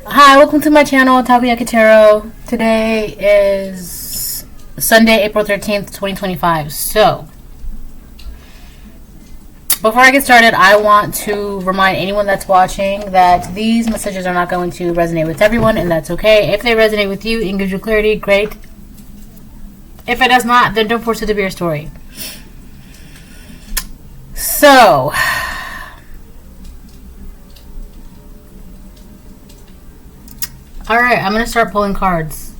Hi, welcome to my channel, Takoyaki Tarot. Today is Sunday, April 13th, 2025. So, before I get started, I want to remind anyone that's watching that these messages are not going to resonate with everyone, and that's okay. If they resonate with you and gives you clarity, great. If it does not, then don't force it to be your story. So, alright, I'm going to start pulling cards.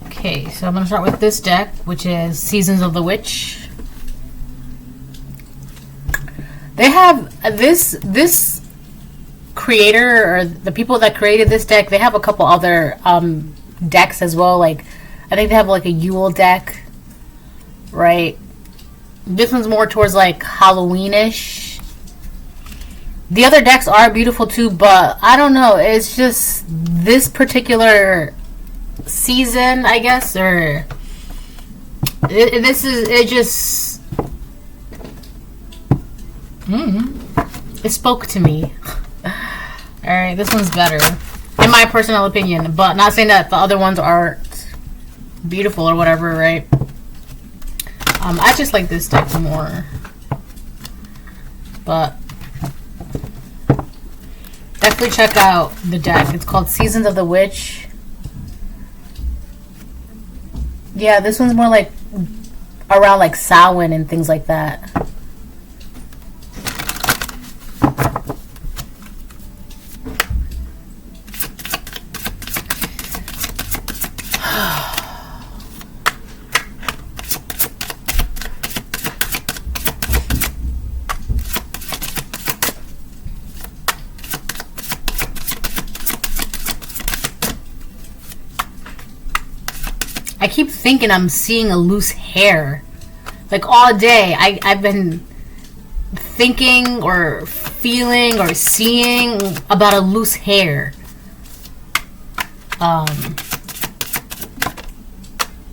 Okay, so I'm going to start with this deck, which is Seasons of the Witch. They have this creator, or the people that created this deck, they have a couple other decks as well. Like, I think they have like a Yule deck, right? This one's more towards like Halloweenish. The other decks are beautiful too, but I don't know. It's just this particular season, I guess, or it just it spoke to me. Alright, this one's better, in my personal opinion, but not saying that the other ones aren't beautiful or whatever, right? I just like this deck more. But definitely check out the deck. It's called Seasons of the Witch. Yeah, this one's more like around like Samhain and things like that. I keep thinking I'm seeing a loose hair. Like all day, I've been thinking or feeling or seeing about a loose hair.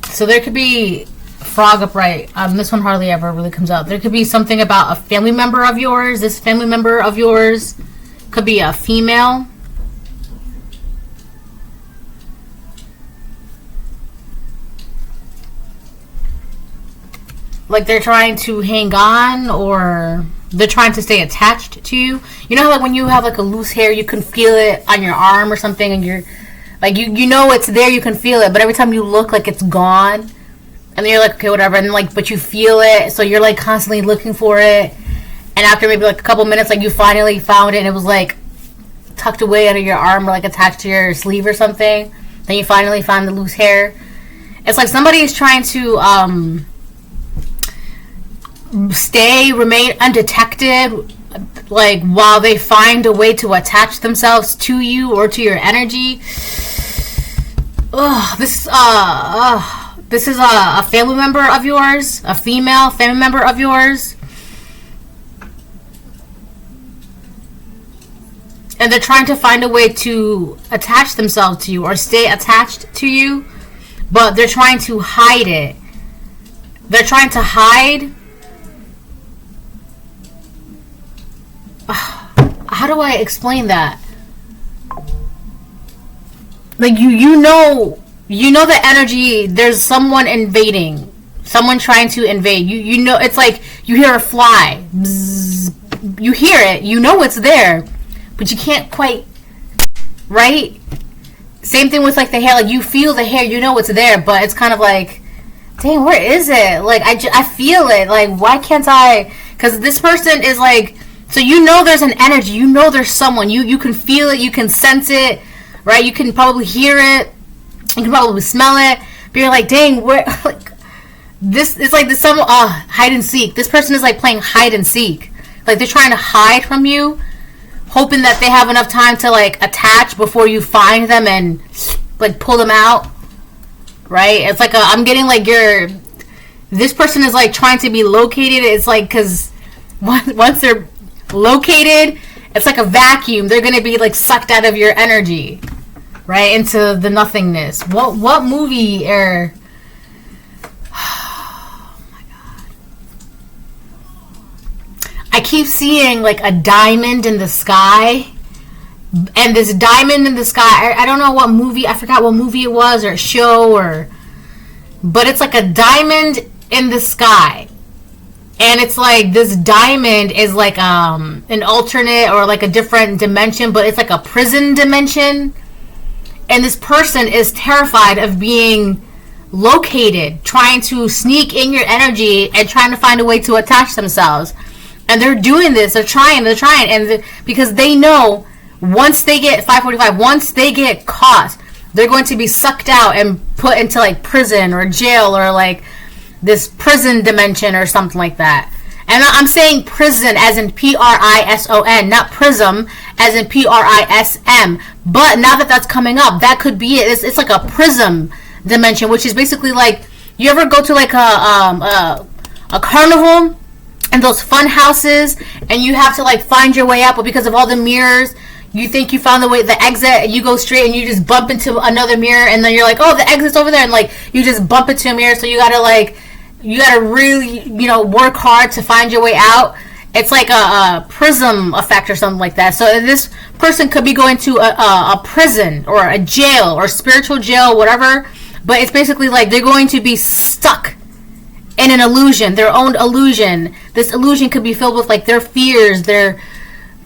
So there could be frog upright. This one hardly ever really comes out. There could be something about a family member of yours. This family member of yours could be a female. Like they're trying to hang on, or they're trying to stay attached to you. You know how like when you have like a loose hair, you can feel it on your arm or something, and you're like you know it's there, you can feel it, but every time you look, like it's gone, and then you're like, okay, whatever, and like but you feel it, so you're like constantly looking for it, and after maybe like a couple minutes, like you finally found it, and it was like tucked away under your arm or like attached to your sleeve or something. Then you finally found the loose hair. It's like somebody is trying to remain undetected, like while they find a way to attach themselves to you or to your energy. This is a family member of yours, a female family member of yours, and they're trying to find a way to attach themselves to you or stay attached to you, but they're trying to hide it. They're trying to hide. How do I explain that? Like you know the energy. There's someone invading, someone trying to invade. You know, it's like you hear a fly. Bzz, you hear it. You know it's there, but you can't quite. Right? Same thing with like the hair. Like you feel the hair. You know it's there, but it's kind of like, dang, where is it? Like I feel it. Like why can't I? Because this person is like. So you know there's an energy, you know there's someone, you can feel it, you can sense it, right? You can probably hear it, you can probably smell it, but you're like, dang, where, like, this is like some hide and seek. This person is like playing hide and seek. Like they're trying to hide from you, hoping that they have enough time to like attach before you find them and like pull them out, right? It's like I'm getting like this person is like trying to be located. It's like, because once they're located, It's like a vacuum. They're going to be like sucked out of your energy, right, into the nothingness. What movie or oh my god, I keep seeing like a diamond in the sky, and this diamond in the sky, I don't know what movie, I forgot what movie it was or show, but it's like a diamond in the sky. And it's like this diamond is like an alternate or like a different dimension, but it's like a prison dimension. And this person is terrified of being located, trying to sneak in your energy and trying to find a way to attach themselves. And they're doing this, they're trying, and because they know once they get 545, once they get caught, they're going to be sucked out and put into like prison or jail or like this prison dimension or something like that. And I'm saying prison as in prison, not prism as in prism. But now that that's coming up, that could be it. It's like a prism dimension, which is basically like, you ever go to like a carnival and those fun houses, and you have to like find your way out, but because of all the mirrors, you think you found the exit, and you go straight and you just bump into another mirror, and then you're like, oh, the exit's over there, and like you just bump into a mirror, so you gotta really, work hard to find your way out. It's like a prism effect or something like that. So this person could be going to a prison or a jail or spiritual jail, whatever, but it's basically like they're going to be stuck in an illusion, their own illusion. This illusion could be filled with like their fears, their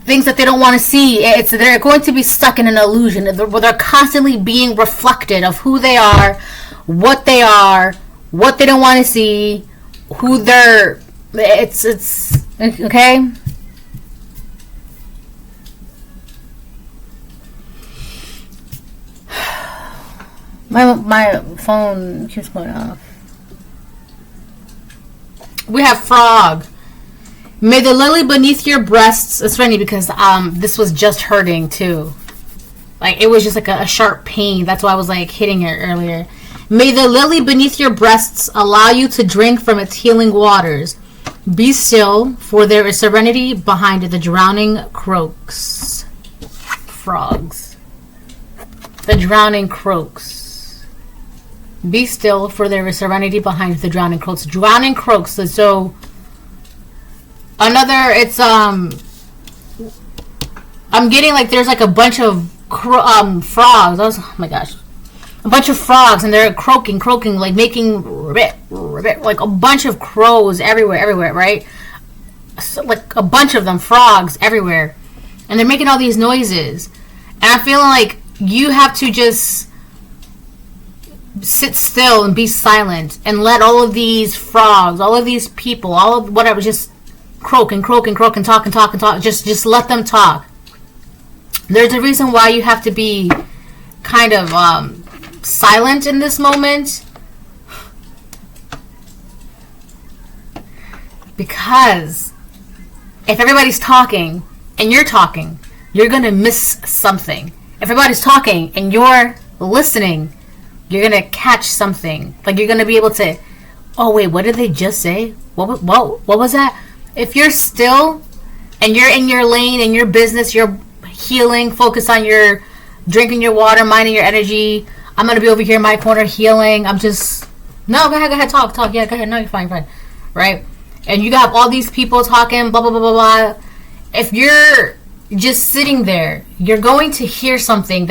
things that they don't want to see. They're going to be stuck in an illusion where they're constantly being reflected of who they are, what they don't want to see, who they're. It's okay. My phone keeps going off. We have frog. May the lily beneath your breasts. It's funny because this was just hurting too. Like it was just like a sharp pain. That's why I was like hitting it earlier. May the lily beneath your breasts allow you to drink from its healing waters. Be still, for there is serenity behind the drowning croaks. Frogs. The drowning croaks. Be still, for there is serenity behind the drowning croaks. Drowning croaks. So another, it's I'm getting like there's like a bunch of frogs. Oh my gosh. A bunch of frogs, and they're croaking, like making ribbit, like a bunch of crows everywhere, right? So, like a bunch of them, frogs everywhere, and they're making all these noises. And I'm feeling like you have to just sit still and be silent and let all of these frogs, all of these people, all of whatever, just croak and talk. Just let them talk. There's a reason why you have to be kind of silent in this moment, because if everybody's talking and you're talking, you're gonna miss something. If everybody's talking and you're listening, you're gonna catch something. Like you're gonna be able to, oh wait, what did they just say? What was that? If you're still and you're in your lane and your business, you're healing, focus on your drinking your water, minding your energy. I'm going to be over here in my corner healing. No, go ahead, talk. Yeah, go ahead. No, you're fine. Right? And you got all these people talking, blah, blah, blah, blah, blah. If you're just sitting there, you're going to hear something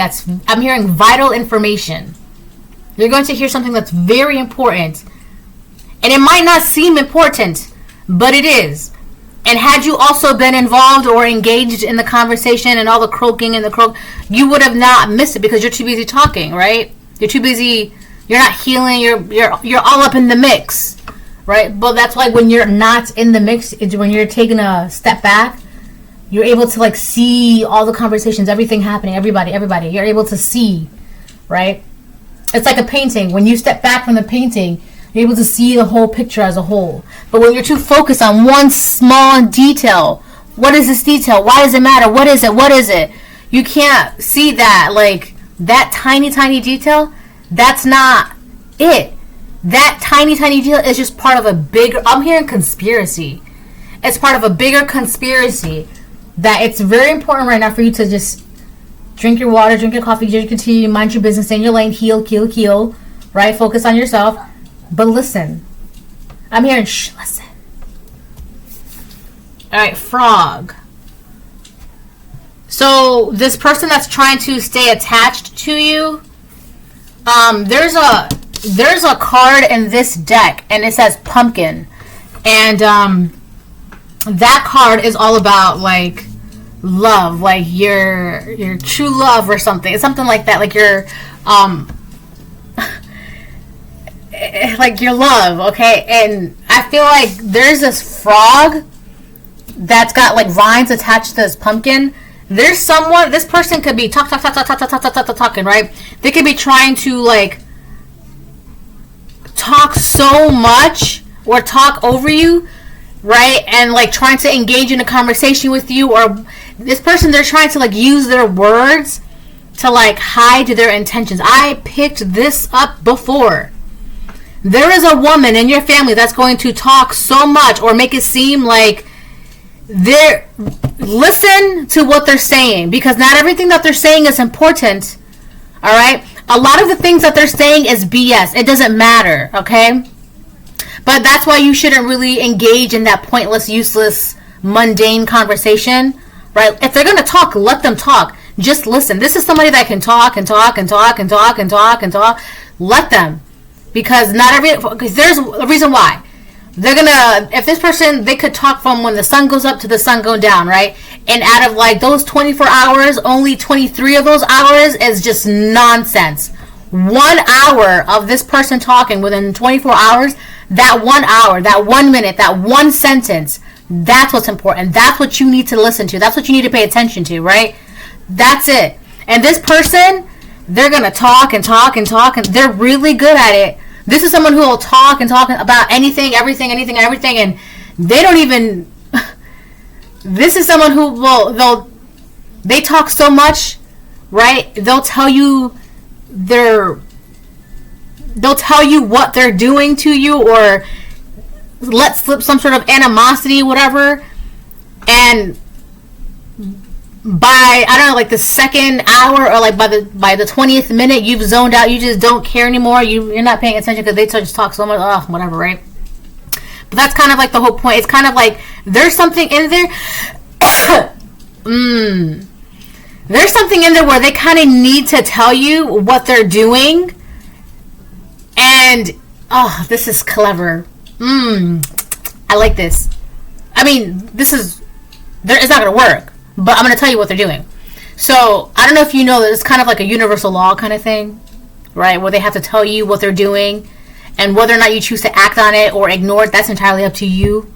I'm hearing vital information. You're going to hear something that's very important. And it might not seem important, but it is. And had you also been involved or engaged in the conversation and all the croaking and the croak, you would have not missed it because you're too busy talking, right? You're too busy. You're not healing. You're all up in the mix, right? But that's why when you're not in the mix, it's when you're taking a step back, you're able to like see all the conversations, everything happening, everybody. You're able to see, right? It's like a painting. When you step back from the painting, you're able to see the whole picture as a whole. But when you're too focused on one small detail, what is this detail? Why does it matter? What is it? You can't see that, like, that tiny detail, that's not it. That tiny detail is just part of a bigger, I'm hearing conspiracy. It's part of a bigger conspiracy that it's very important right now for you to just drink your water, drink your coffee, drink your tea, mind your business, stay in your lane, heal, right? Focus on yourself. But listen. I'm hearing listen. Alright, frog. So this person that's trying to stay attached to you, there's a card in this deck and it says pumpkin. And that card is all about like love, like your true love or something. It's something like that, like your like your love, okay? And I feel like there's this frog that's got like vines attached to this pumpkin. There's someone, this person could be talking, right? They could be trying to like talk so much or talk over you, right? And like trying to engage in a conversation with you, or this person, they're trying to like use their words to like hide their intentions. I picked this up before. There is a woman in your family that's going to talk so much or make it seem like listen to what they're saying, because not everything that they're saying is important. All right, a lot of the things that they're saying is BS. It doesn't matter, okay? But that's why you shouldn't really engage in that pointless, useless, mundane conversation, right? If they're going to talk, let them talk. Just listen. This is somebody that can talk and talk and talk and talk and talk and talk. Let them. Because there's a reason why. They're gonna, if this person, they could talk from when the sun goes up to the sun going down, right? And out of like those 24 hours, only 23 of those hours is just nonsense. 1 hour of this person talking within 24 hours, that 1 hour, that 1 minute, that one sentence, that's what's important. That's what you need to listen to. That's what you need to pay attention to, right? That's it. And this person, they're gonna talk and talk and talk, and they're really good at it. This is someone who will talk and talk about anything, everything, and they don't even. This is someone who they talk so much, right? They'll tell you what they're doing to you, or let slip some sort of animosity, whatever. And by, I don't know, like the second hour, or like by the 20th minute, you've zoned out. You just don't care anymore. You're not paying attention because they just talk so much. Oh, whatever, right? But that's kind of like the whole point. It's kind of like there's something in there. There's something in there where they kind of need to tell you what they're doing. And this is clever. I like this. I mean, it's not gonna work. But I'm going to tell you what they're doing. So, I don't know if you know that it's kind of like a universal law kind of thing, right? Where they have to tell you what they're doing, and whether or not you choose to act on it or ignore it, that's entirely up to you,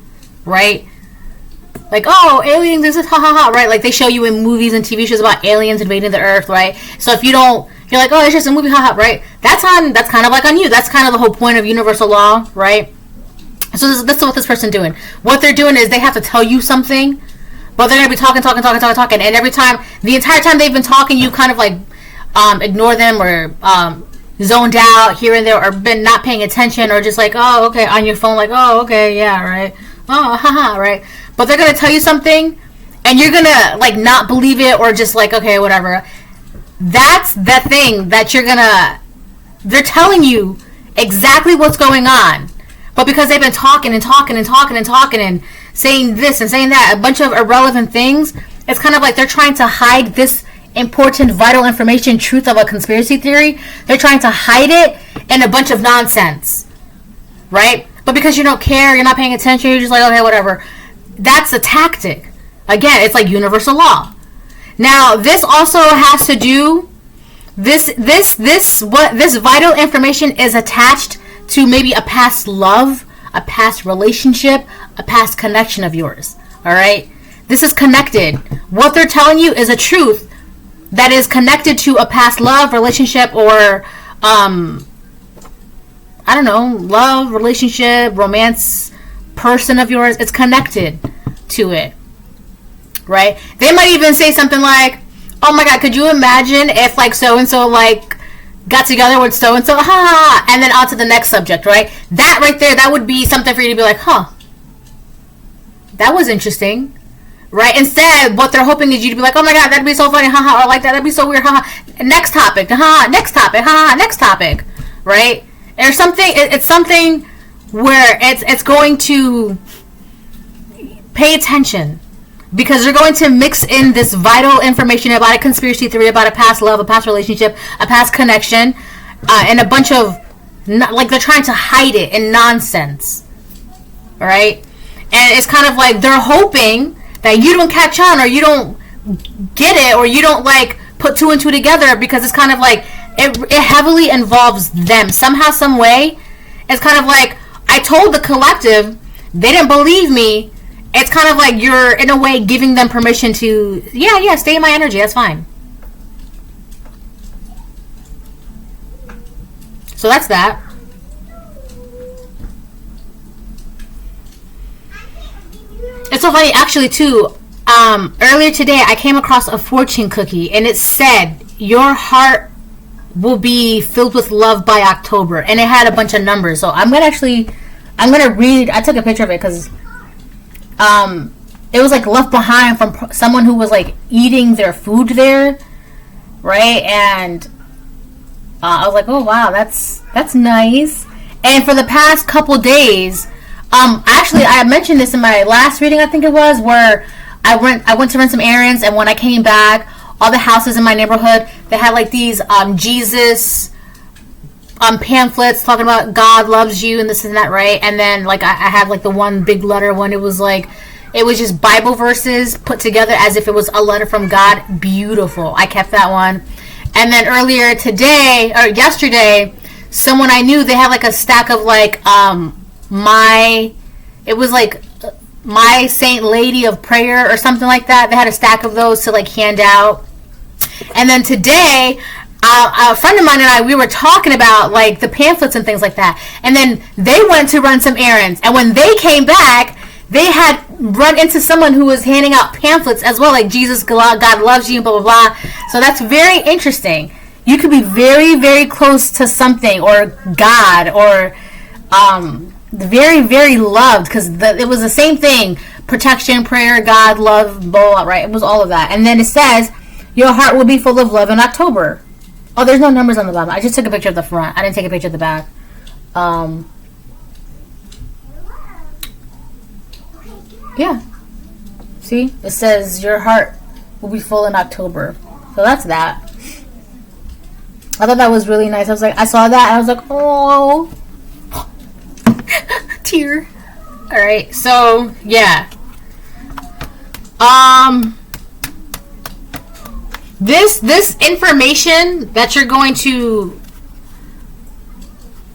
right? Like, oh, aliens, this is ha ha ha, right? Like they show you in movies and TV shows about aliens invading the earth, right? So if you don't, you're like, oh, it's just a movie, ha ha, right? That's kind of like on you. That's kind of the whole point of universal law, right? So this is what this person's doing. What they're doing is they have to tell you something, but they're going to be talking, and every time, the entire time they've been talking, you kind of like ignore them, or zoned out here and there, or been not paying attention, or just like, oh, okay, on your phone, like, oh, okay, yeah, right, oh, haha, right. But they're going to tell you something, and you're going to like not believe it, or just like, okay, whatever. That's the thing that they're telling you exactly what's going on. But because they've been talking and saying this and saying that, a bunch of irrelevant things, it's kind of like they're trying to hide this important, vital information, truth of a conspiracy theory. They're trying to hide it in a bunch of nonsense, right? But because you don't care, you're not paying attention, you're just like, okay, whatever. That's a tactic. Again, it's like universal law. Now, this also has to do, this vital information is attached to maybe a past love, a past relationship, a past connection of yours. All right? This is connected. What they're telling you is a truth that is connected to a past love, relationship, or I don't know, love, relationship, romance, person of yours. It's connected to it. Right? They might even say something like, oh my God, could you imagine if like so-and-so like got together with so-and-so, ha, and then on to the next subject, right? That right there, that would be something for you to be like, huh, that was interesting. right? Instead, what they're hoping is you to be like, oh my god, that'd be so funny, haha, or like that'd be so weird, haha. Next topic, haha, next topic, haha, next topic, right? There's something. It's something where it's going to pay attention, because they're going to mix in this vital information about a conspiracy theory, about a past love, a past relationship, a past connection, and a bunch of, like, they're trying to hide it in nonsense, right? And it's kind of like they're hoping that you don't catch on, or you don't get it, or you don't, like, put two and two together, because it's kind of like it heavily involves them somehow, some way. It's kind of like, I told the collective, they didn't believe me. It's kind of like you're, in a way, giving them permission to, yeah, stay in my energy, that's fine. So that's that. It's so funny, actually, too. Earlier today, I came across a fortune cookie, and it said, your heart will be filled with love by October. And it had a bunch of numbers. So I'm going to read. I took a picture of it because it was, like, left behind from someone who was, like, eating their food there, right? And I was like, oh wow, that's nice. And for the past couple days, actually, I mentioned this in my last reading, I think it was, where I went to run some errands, and when I came back, all the houses in my neighborhood, they had, like, these Jesus pamphlets talking about God loves you and this and that, right? And then, like, I had, like, the one big letter one. It was like, it was just Bible verses put together as if it was a letter from God. Beautiful. I kept that one. And then earlier today, or yesterday, someone I knew, they had, like, a stack of, like, it was like My Saint Lady of Prayer or something like that. They had a stack of those to, like, hand out. And then today, a friend of mine and I, we were talking about, like, the pamphlets and things like that. And then they went to run some errands. And when they came back, they had run into someone who was handing out pamphlets as well, like Jesus, God loves you, blah, blah, blah. So that's very interesting. You could be very, very close to something, or God, or very, very loved, because it was the same thing. Protection, prayer, God, love, blah, blah, right? It was all of that. And then it says, your heart will be full of love in October. Oh, there's no numbers on the bottom. I just took a picture of the front. I didn't take a picture of the back. Yeah. See? It says your heart will be full in October. So that's that. I thought that was really nice. I was like, I saw that and I was like, oh. Tear. Alright, so yeah. This information that you're going to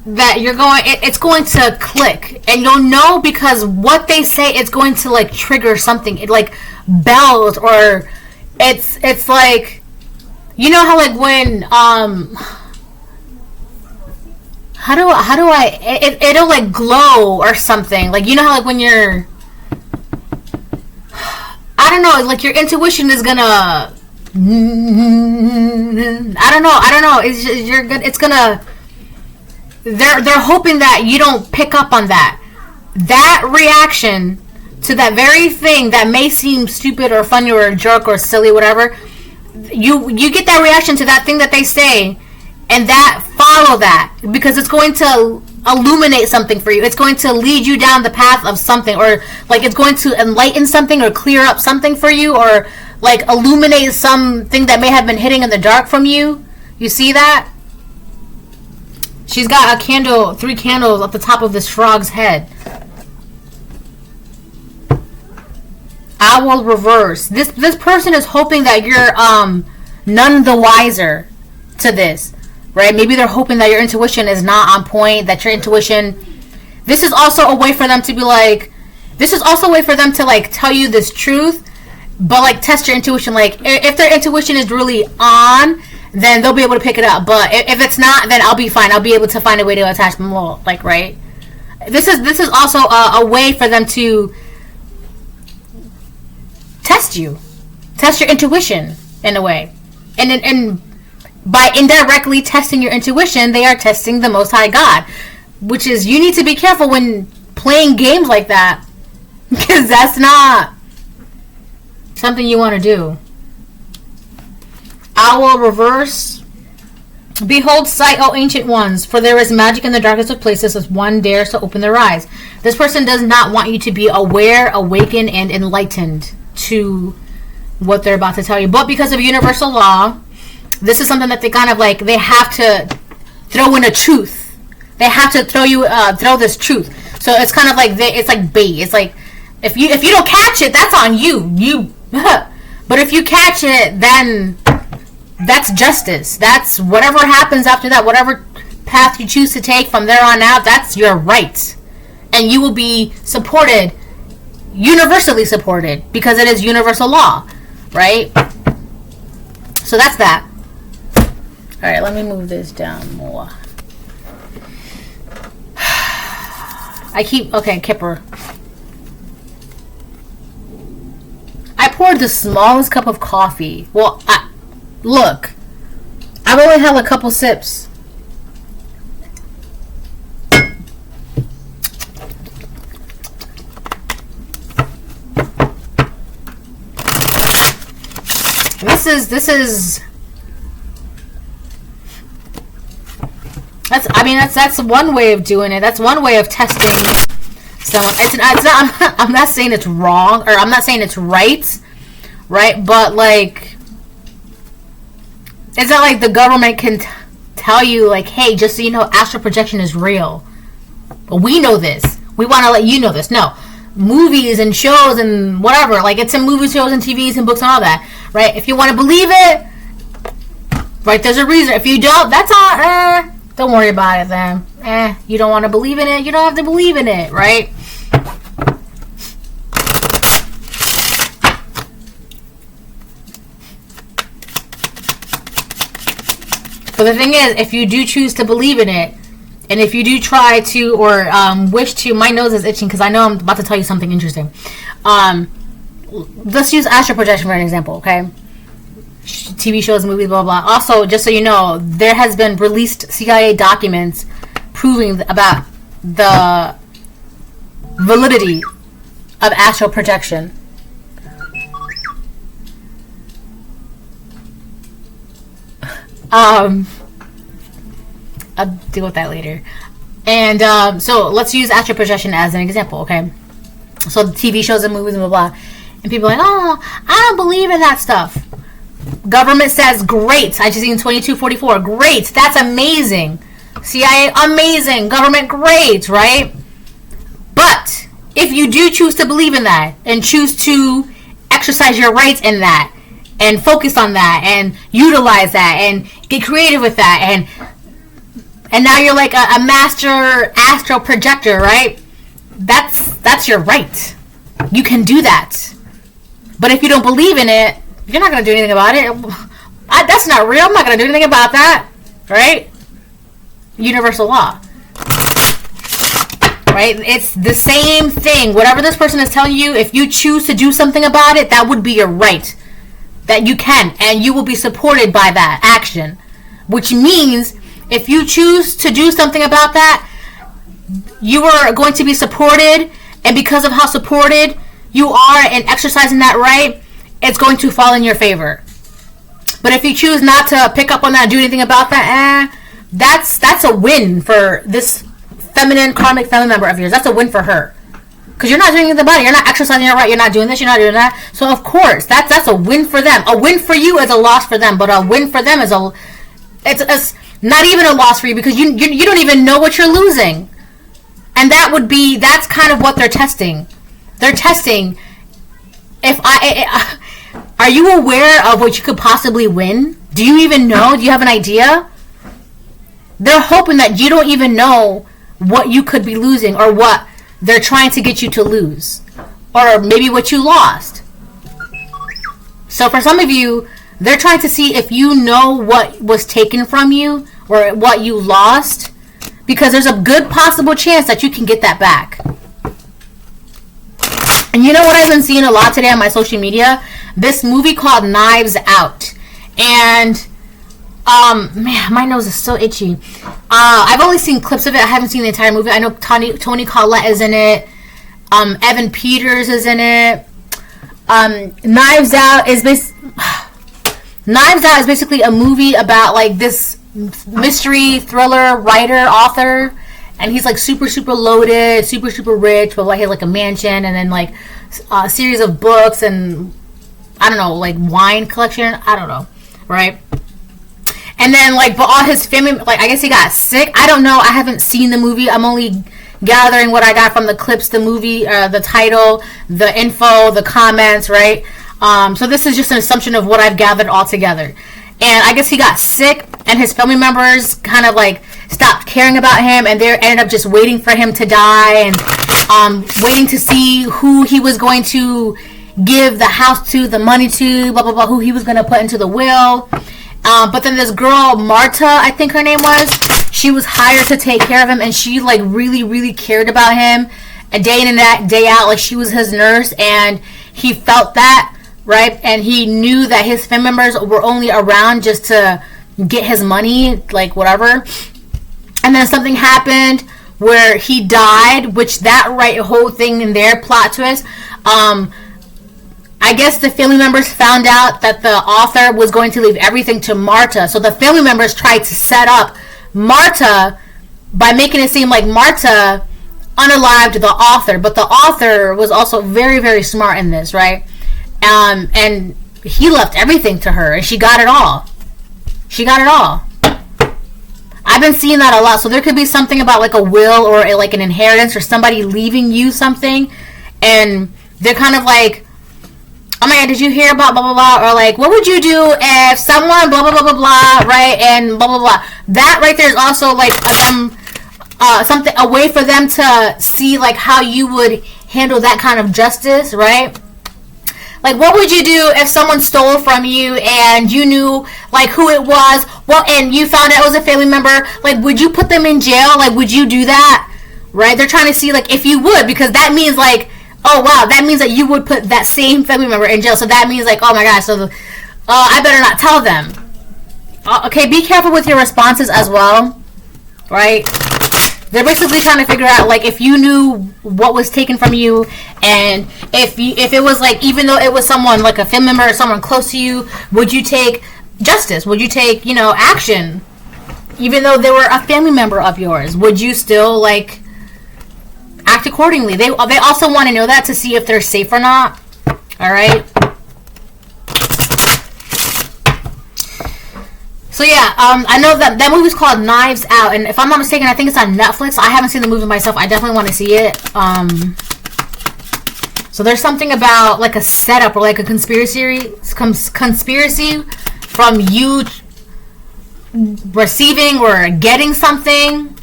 it's going to click, and you'll know, because what they say, it's going to, like, trigger something. It, like, bells, or it's like, you know how, like, when it'll, like, glow or something, like, you know how, like, when you're, I don't know, like, your intuition is gonna, I don't know. It's gonna. They're hoping that you don't pick up on that reaction to that very thing that may seem stupid or funny or a jerk or silly, whatever. You get that reaction to that thing that they say, and follow that, because it's going to illuminate something for you. It's going to lead you down the path of something, or, like, it's going to enlighten something or clear up something for you, or, like, illuminate something that may have been hidden in the dark from you. You see that? She's got 3 candles up the top of this frog's head. Owl reverse. This person is hoping that you're none the wiser to this, right? Maybe they're hoping that your intuition is not on point, that your intuition. This is also a way for them to be like. This is also a way for them to, like, tell you this truth, but, like, test your intuition. Like, if their intuition is really on, then they'll be able to pick it up. But if it's not, then I'll be fine. I'll be able to find a way to attach them all. Like, right? This is also a way for them to test you, test your intuition in a way, and by indirectly testing your intuition, they are testing the Most High God, which is, you need to be careful when playing games like that, because that's not something you want to do. Owl reverse. Behold, sight, O ancient ones, for there is magic in the darkest of places as one dares to open their eyes. This person does not want you to be aware, awakened, and enlightened to what they're about to tell you. But because of universal law, this is something that they kind of like, they have to throw in a truth. They have to throw this truth. So it's kind of like, it's like bait. It's like, if you don't catch it, that's on you. But if you catch it, then that's justice. That's whatever happens after that, whatever path you choose to take from there on out, that's your right. And you will be supported, universally supported, because it is universal law, right? So that's that. Alright, let me move this down more. Okay, Kipper. I poured the smallest cup of coffee. Well, look, I've only had a couple sips. This is that's one way of doing it. That's one way of testing someone. I'm not saying it's wrong, or I'm not saying it's right? But like, it's not like the government can tell you, like, hey, just so you know, astral projection is real. But we know this. We want to let you know this. No. Movies and shows and whatever. Like, it's in movies, shows, and TVs and books and all that. Right? If you want to believe it, right, there's a reason. If you don't, that's all, don't worry about it then. You don't want to believe in it, you don't have to believe in it, right? But the thing is, if you do choose to believe in it, and if you do try to, or wish to, my nose is itching because I know I'm about to tell you something interesting. Let's use astral projection for an example, okay? TV shows, movies, blah, blah. Also, just so you know, there has been released CIA documents proving about the validity of astral projection. I'll deal with that later. And so let's use astral projection as an example, okay? So TV shows and movies and blah, blah. And people are like, oh, I don't believe in that stuff. Government says, great. I just seen 2244. Great. That's amazing. CIA, amazing. Government, great, right? But if you do choose to believe in that and choose to exercise your rights in that and focus on that and utilize that and get creative with that and now you're like a master astral projector, right? That's your right. You can do that. But if you don't believe in it, you're not going to do anything about it. That's not real. I'm not going to do anything about that. Right? Universal law. Right? It's the same thing. Whatever this person is telling you, if you choose to do something about it, that would be your right. That you can. And you will be supported by that action. Which means, if you choose to do something about that, you are going to be supported. And because of how supported you are in exercising that right, it's going to fall in your favor. But if you choose not to pick up on that, do anything about that, that's a win for this karmic family member of yours. That's a win for her. Because you're not doing anything about it. You're not exercising your right. You're not doing this. You're not doing that. So, of course, that's a win for them. A win for you is a loss for them. But a win for them is it's not even a loss for you because you don't even know what you're losing. And that's kind of what they're testing. They're testing are you aware of what you could possibly win? Do you even know? Do you have an idea? They're hoping that you don't even know what you could be losing or what they're trying to get you to lose. Or maybe what you lost. So for some of you, they're trying to see if you know what was taken from you or what you lost, because there's a good possible chance that you can get that back. And you know what I've been seeing a lot today on my social media? This movie called Knives Out. And, man, my nose is so itchy. I've only seen clips of it. I haven't seen the entire movie. I know Tony Collette is in it. Evan Peters is in it. Knives Out is basically a movie about like this mystery thriller writer author, and he's like super loaded, super rich, but like he has like a mansion and then like a series of books and I don't know, like wine collection, I don't know, right? And then like, but all his family, like I guess he got sick. I don't know. I haven't seen the movie. I'm only gathering what I got from the clips, the movie, the title, the info, the comments, right? So this is just an assumption of what I've gathered all together. And I guess he got sick, and his family members kind of like stopped caring about him, and they ended up just waiting for him to die and waiting to see who he was going to give the house to, the money to, blah blah blah, who he was going to put into the will. But then this girl, Marta, I think her name was, she was hired to take care of him, and she like really cared about him, a day in and day out. Like she was his nurse, and he felt that, right? And he knew that his family members were only around just to get his money, like whatever. And then something happened where he died, which that right whole thing in their plot twist. I guess the family members found out that the author was going to leave everything to Marta. So the family members tried to set up Marta by making it seem like Marta unalived the author. But the author was also very smart in this, right? And he left everything to her, and she got it all. I've been seeing that a lot. So there could be something about like a will or like an inheritance or somebody leaving you something, and they're kind of like, oh my god, did you hear about blah blah blah? Or like, what would you do if someone blah blah blah blah blah, right? And blah blah blah. That right there is also like something, a way for them to see like how you would handle that kind of justice, right? Like, what would you do if someone stole from you and you knew like who it was? Well, and you found out it was a family member. Like, would you put them in jail? Like, would you do that? Right? They're trying to see like if you would, because that means like, oh wow, that means that you would put that same family member in jail. So that means like, oh my gosh, so I better not tell them. Okay, be careful with your responses as well, right? They're basically trying to figure out like if you knew what was taken from you, and if it was like, even though it was someone like a family member or someone close to you, would you take justice? Would you take, action? Even though they were a family member of yours, would you still like act accordingly? They also want to know that to see if they're safe or not. All right. So yeah, I know that movie's called Knives Out, and if I'm not mistaken, I think it's on Netflix. I haven't seen the movie myself. I definitely want to see it. So there's something about like a setup or like a conspiracy from you receiving or getting something.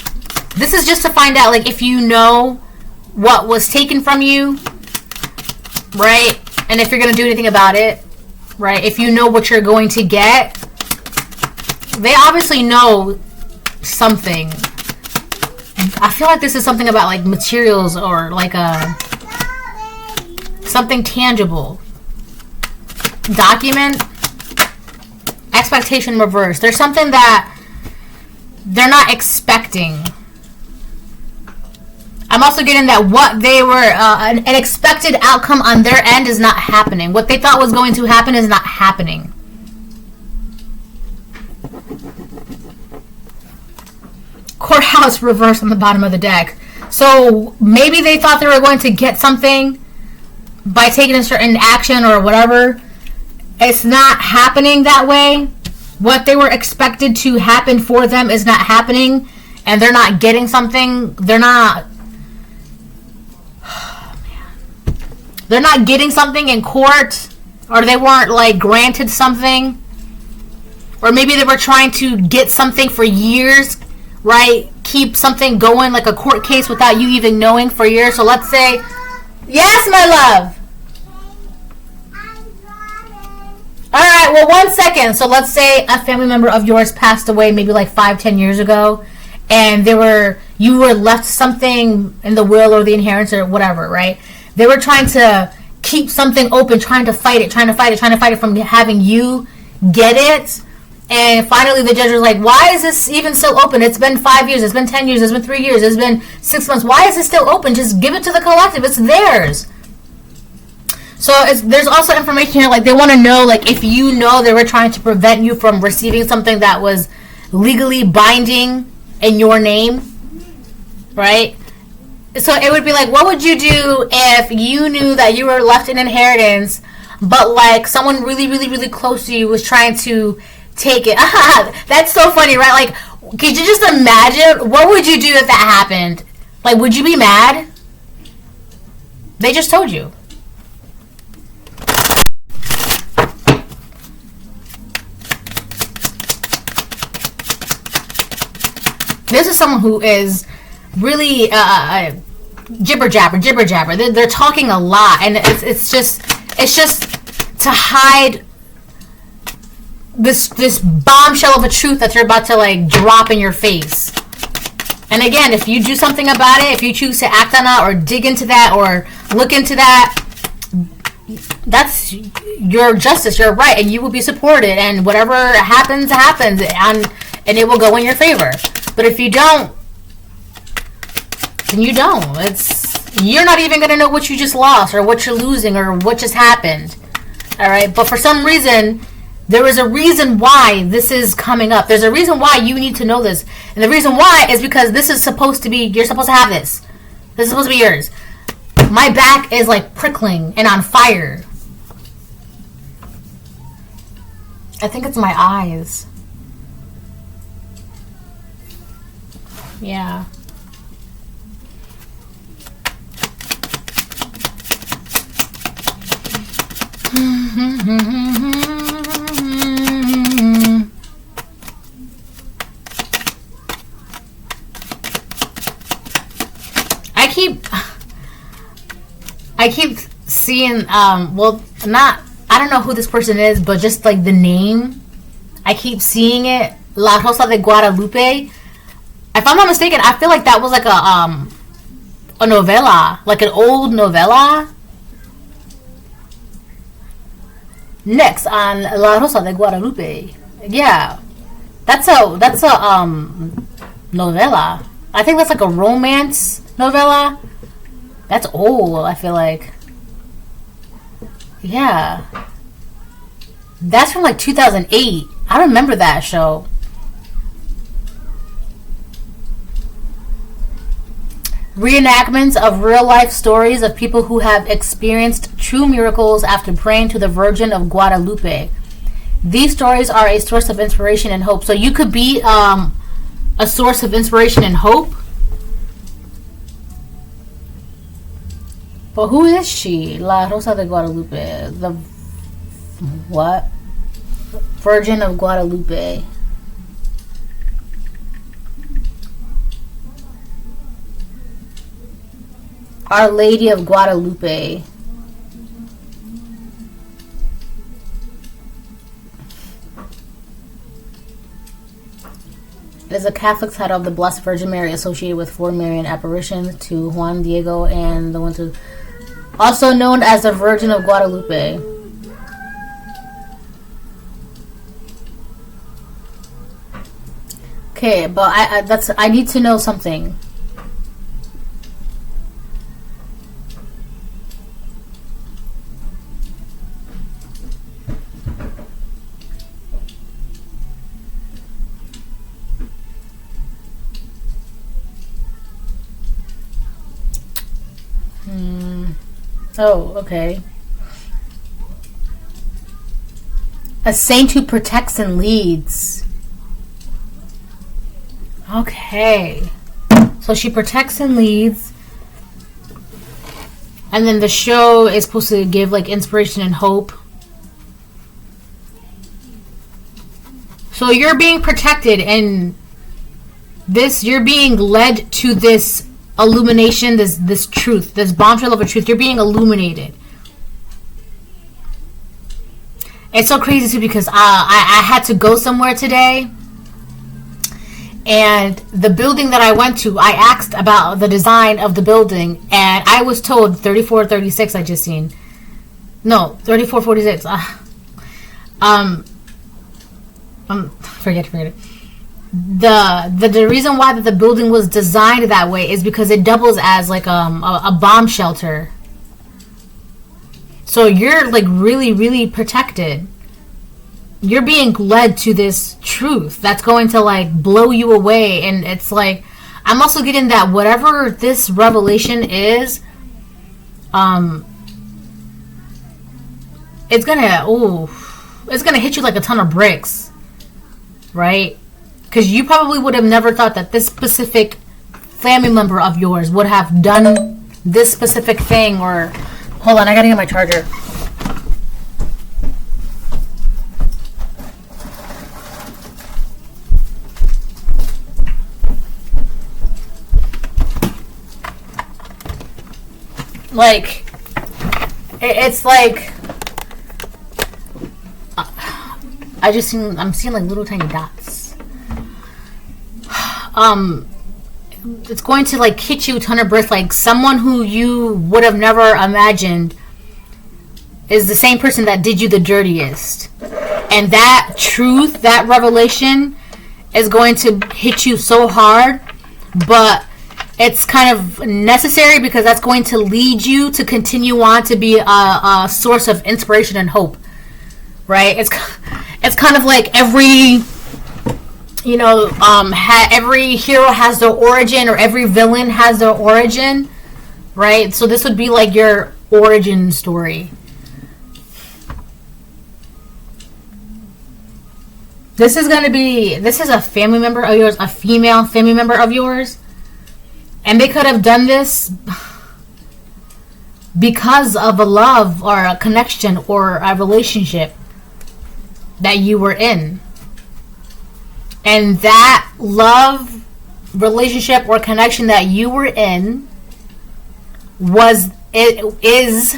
This is just to find out like if you know what was taken from you, right? And if you're going to do anything about it, right? If you know what you're going to get. They obviously know something. I feel like this is something about like materials or like something tangible. Document. Expectation reverse. There's something that they're not expecting. I'm also getting that what they were, an expected outcome on their end is not happening. What they thought was going to happen is not happening. Courthouse reverse on the bottom of the deck. So maybe they thought they were going to get something by taking a certain action or whatever. It's not happening that way. What they were expected to happen for them is not happening, and they're not getting something. They're not getting something in court, or they weren't like granted something, or maybe they were trying to get something for years, right? Keep something going, like a court case, without you even knowing for years. So let's say, yes, my love. All right, well, 1 second. So let's say a family member of yours passed away maybe like 5-10 years ago, and you were left something in the will or the inheritance or whatever, right? They were trying to keep something open, trying to fight it from having you get it. And finally the judge was like, why is this even still open? It's been 5 years, it's been 10 years, it's been 3 years, it's been 6 months. Why is it still open? Just give it to the collective. It's theirs. So there's also information here, like they want to know, like if you know they were trying to prevent you from receiving something that was legally binding in your name, right? So it would be like, what would you do if you knew that you were left an inheritance, but like someone really, really, really close to you was trying to take it? That's so funny, right? Like, could you just imagine? What would you do if that happened? Like, would you be mad? They just told you. This is someone who is really jibber jabber. They're talking a lot, and it's just to hide this bombshell of a truth that they're about to like drop in your face. And again, if you do something about it, if you choose to act on that or dig into that or look into that, that's your justice, your right, and you will be supported. And whatever happens, and it will go in your favor. But if you don't, then you don't. You're not even gonna know what you just lost or what you're losing or what just happened. All right, but for some reason, there is a reason why this is coming up. There's a reason why you need to know this, and the reason why is because this is supposed to be. You're supposed to have this. This is supposed to be yours. My back is like prickling and on fire. I think it's my eyes. Yeah. I keep seeing well, not, I don't know who this person is, but just like the name, I keep seeing it, La Rosa de Guadalupe. If I'm not mistaken, I feel like that was like a novella, like an old novella. Next on La Rosa de Guadalupe. Yeah. That's a novella. I think that's like a romance novella. That's old, I feel like. Yeah. That's from like 2008. I remember that show. Reenactments of real-life stories of people who have experienced true miracles after praying to the Virgin of Guadalupe. These stories are a source of inspiration and hope. So you could be a source of inspiration and hope. But who is she? La Rosa de Guadalupe. The what? Virgin of Guadalupe. Our Lady of Guadalupe. It is a Catholic title of the Blessed Virgin Mary associated with four Marian apparitions to Juan Diego and the one to, also known as the Virgin of Guadalupe. Okay, but I need to know something. Oh, okay. A saint who protects and leads. Okay. So she protects and leads. And then the show is supposed to give like inspiration and hope. So you're being protected and this, you're being led to this illumination, this truth, this bombshell of a truth. You're being illuminated. It's so crazy too because I had to go somewhere today, and the building that I went to, I asked about the design of the building, and I was told 3436. I just seen, no, 3446. Forget it. The reason why that the building was designed that way is because it doubles as like a bomb shelter. So you're like really, really protected. You're being led to this truth that's going to like blow you away. And it's like, I'm also getting that whatever this revelation is, it's gonna hit you like a ton of bricks, right? Because you probably would have never thought that this specific family member of yours would have done this specific thing. Or hold on, I gotta get my charger. Like, it's like I'm seeing like little tiny dots. It's going to like hit you a ton of bricks. Like someone who you would have never imagined is the same person that did you the dirtiest, and that truth, that revelation, is going to hit you so hard, but it's kind of necessary because that's going to lead you to continue on to be a source of inspiration and hope, right? It's kind of like every, you know, every hero has their origin, or every villain has their origin, right? So this would be like your origin story. This is a family member of yours, a female family member of yours. And they could have done this because of a love or a connection or a relationship that you were in. And that love, relationship, or connection that you were in is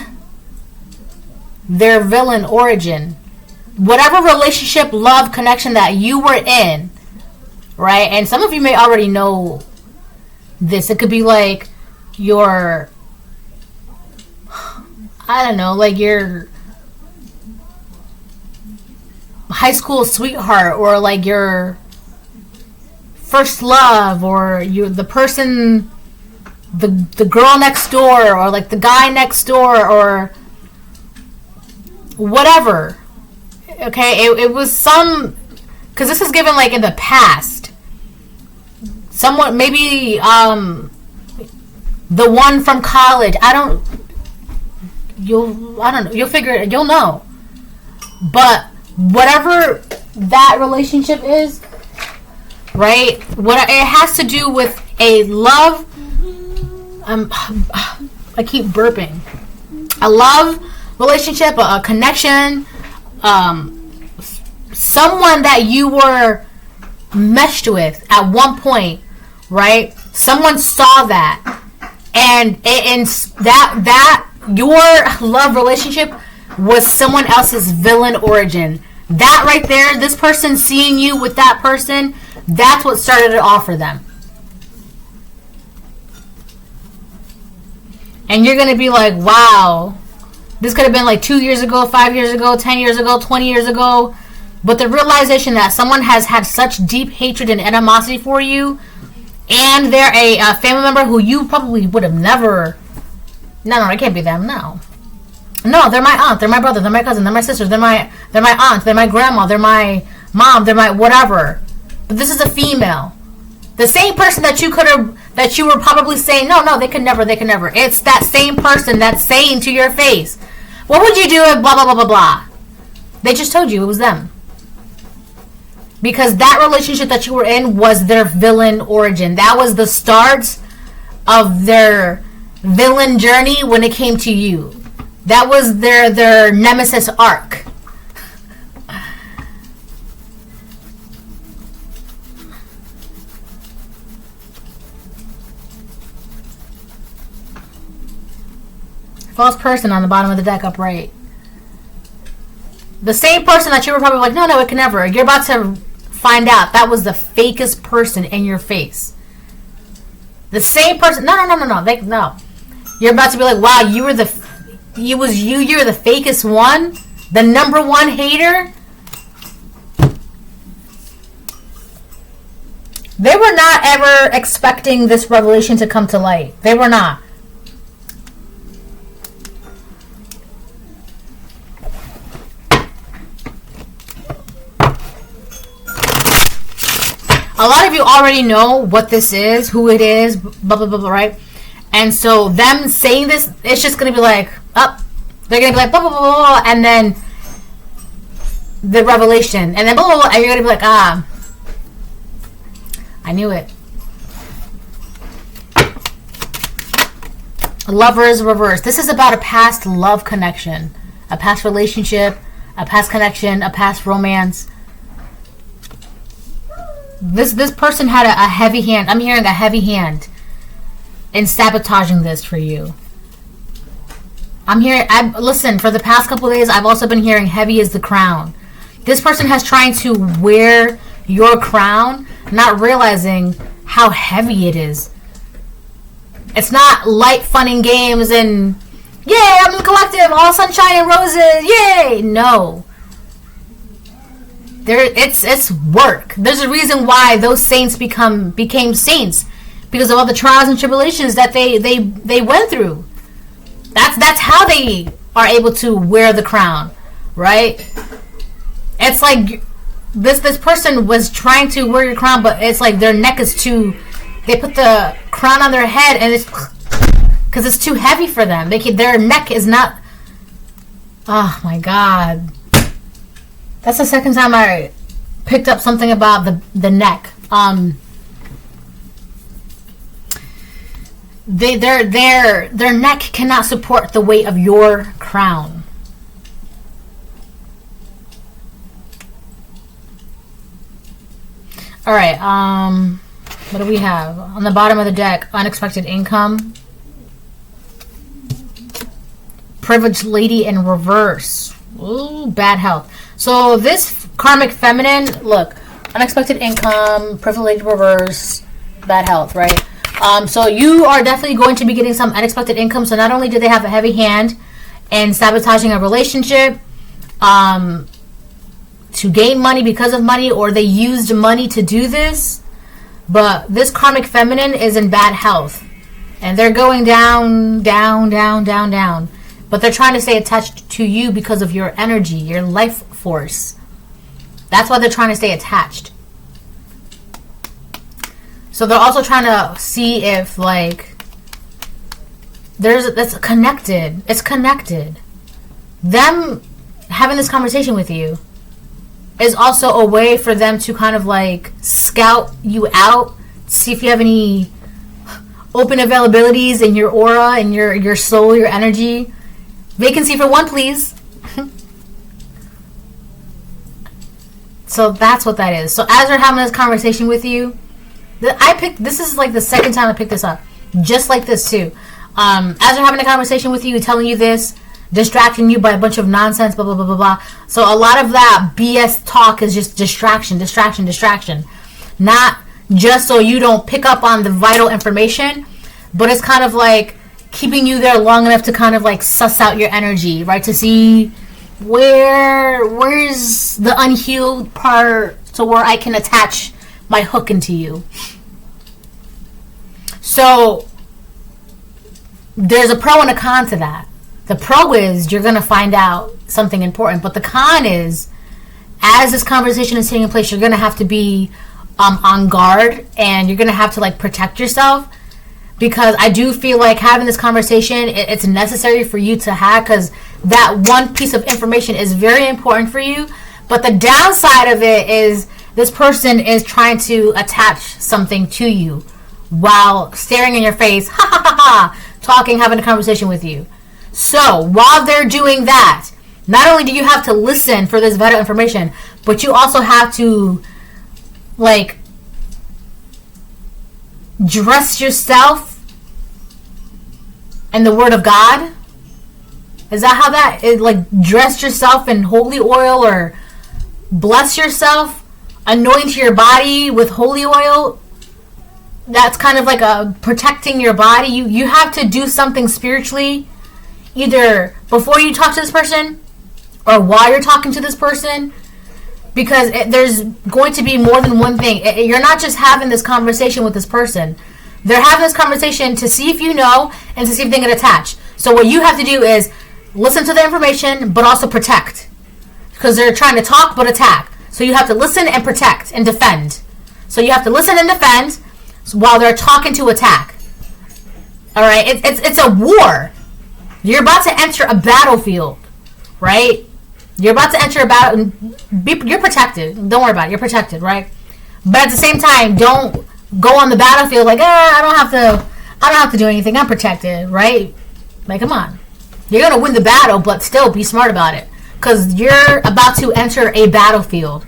their villain origin. Whatever relationship, love, connection that you were in, right? And some of you may already know this. It could be like your, I don't know, like your high school sweetheart, or like your first love, or the person, the girl next door, or like the guy next door, or whatever. Okay, it was some, because this is given like in the past. Somewhat, maybe the one from college. You'll figure it. You'll know. But whatever that relationship is, right? What it has to do with a love. I keep burping. A love relationship, a connection, someone that you were meshed with at one point, right? Someone saw that, and that your love relationship was someone else's villain origin. That right there, this person seeing you with that person, that's what started it off for them. And you're gonna be like, wow, this could have been like 2 years ago, 5 years ago, 10 years ago, 20 years ago. But the realization that someone has had such deep hatred and animosity for you, and they're a family member who you probably would have never... No, it can't be them, no. No, they're my aunt, they're my brother, they're my cousin, they're my sister, they're my aunt, they're my grandma, they're my mom, they're my whatever. But this is a female. The same person that you were probably saying, no, they can never. It's that same person that's saying to your face, what would you do if blah, blah, blah, blah, blah. They just told you it was them. Because that relationship that you were in was their villain origin. That was the start of their villain journey when it came to you. That was their nemesis arc. False person on the bottom of the deck upright. The same person that you were probably like, no, it can never. You're about to find out that was the fakest person in your face. The same person. No. No. You're about to be like, wow, you were the fakest one, the number one hater. They were not ever expecting this revelation to come to light. They were not. a lot of you already know what this is, who it is, blah, blah, blah, blah, right? And so them saying this, it's just going to be like, they're going to be like, blah, blah, blah, blah, and then the revelation, and then blah, blah, blah, and you're going to be like, I knew it. Lovers reverse. This is about a past love connection, a past relationship, a past connection, a past romance. This person had a heavy hand. I'm hearing a heavy hand in sabotaging this for you. Listen, for the past couple of days, I've also been hearing heavy as the crown. This person has trying to wear your crown, not realizing how heavy it is. It's not light, fun, and games and, yay, I'm in the collective, all sunshine and roses, yay! No. It's work. There's a reason why those saints became saints, because of all the trials and tribulations that they went through. That's how they are able to wear the crown, right? It's like this person was trying to wear your crown, but it's like their neck is too. They put the crown on their head, and it's because it's too heavy for them. Their neck is not. Oh my God. That's the second time I picked up something about the neck. Their neck cannot support the weight of your crown. All right. What do we have on the bottom of the deck? Unexpected income. Privileged lady in reverse. Ooh, bad health. So this karmic feminine, look, unexpected income, privileged reverse, bad health, right? So you are definitely going to be getting some unexpected income. So not only do they have a heavy hand in sabotaging a relationship, to gain money because of money, or they used money to do this, but this karmic feminine is in bad health. And they're going down, down, down, down, down. But they're trying to stay attached to you because of your energy, your life force. That's why they're trying to stay attached. So they're also trying to see if, like, that's connected. It's connected. Them having this conversation with you is also a way for them to kind of, like, scout you out, see if you have any open availabilities in your aura, in your soul, your energy. Vacancy for one, please. So that's what that is. So as they're having this conversation with you, this is like the second time I picked this up. Just like this too. As they're having a conversation with you, telling you this, distracting you by a bunch of nonsense, blah, blah, blah, blah, blah. So a lot of that BS talk is just distraction. Not just so you don't pick up on the vital information, but it's kind of like keeping you there long enough to kind of like suss out your energy, right? To see where's the unhealed part, to where I can attach my hook into you. So there's a pro and a con to that. The pro is you're going to find out something important, but the con is, as this conversation is taking place, you're going to have to be on guard, and you're going to have to like protect yourself, because I do feel like having this conversation, it's necessary for you to have, because that one piece of information is very important for you. But the downside of it is this person is trying to attach something to you while staring in your face, ha ha ha ha, talking, having a conversation with you. So while they're doing that, not only do you have to listen for this vital information, but you also have to, like, dress yourself in the Word of God. Is that how that is? Like, dress yourself in holy oil, or bless yourself, anoint your body with holy oil. That's kind of like a protecting your body. You have to do something spiritually, either before you talk to this person or while you're talking to this person, because there's going to be more than one thing. You're not just having this conversation with this person. They're having this conversation to see if you know and to see if they can attach. So what you have to do is listen to the information, but also protect, because they're trying to talk but attack. So you have to listen and protect and defend. So you have to listen and defend while they're talking to attack. All right, it's a war. You're about to enter a battlefield, right? You're about to enter a battle. You're protected. Don't worry about it. You're protected, right? But at the same time, don't go on the battlefield like, I don't have to do anything. I'm protected, right? Like, come on. You're gonna win the battle, but still be smart about it, because you're about to enter a battlefield.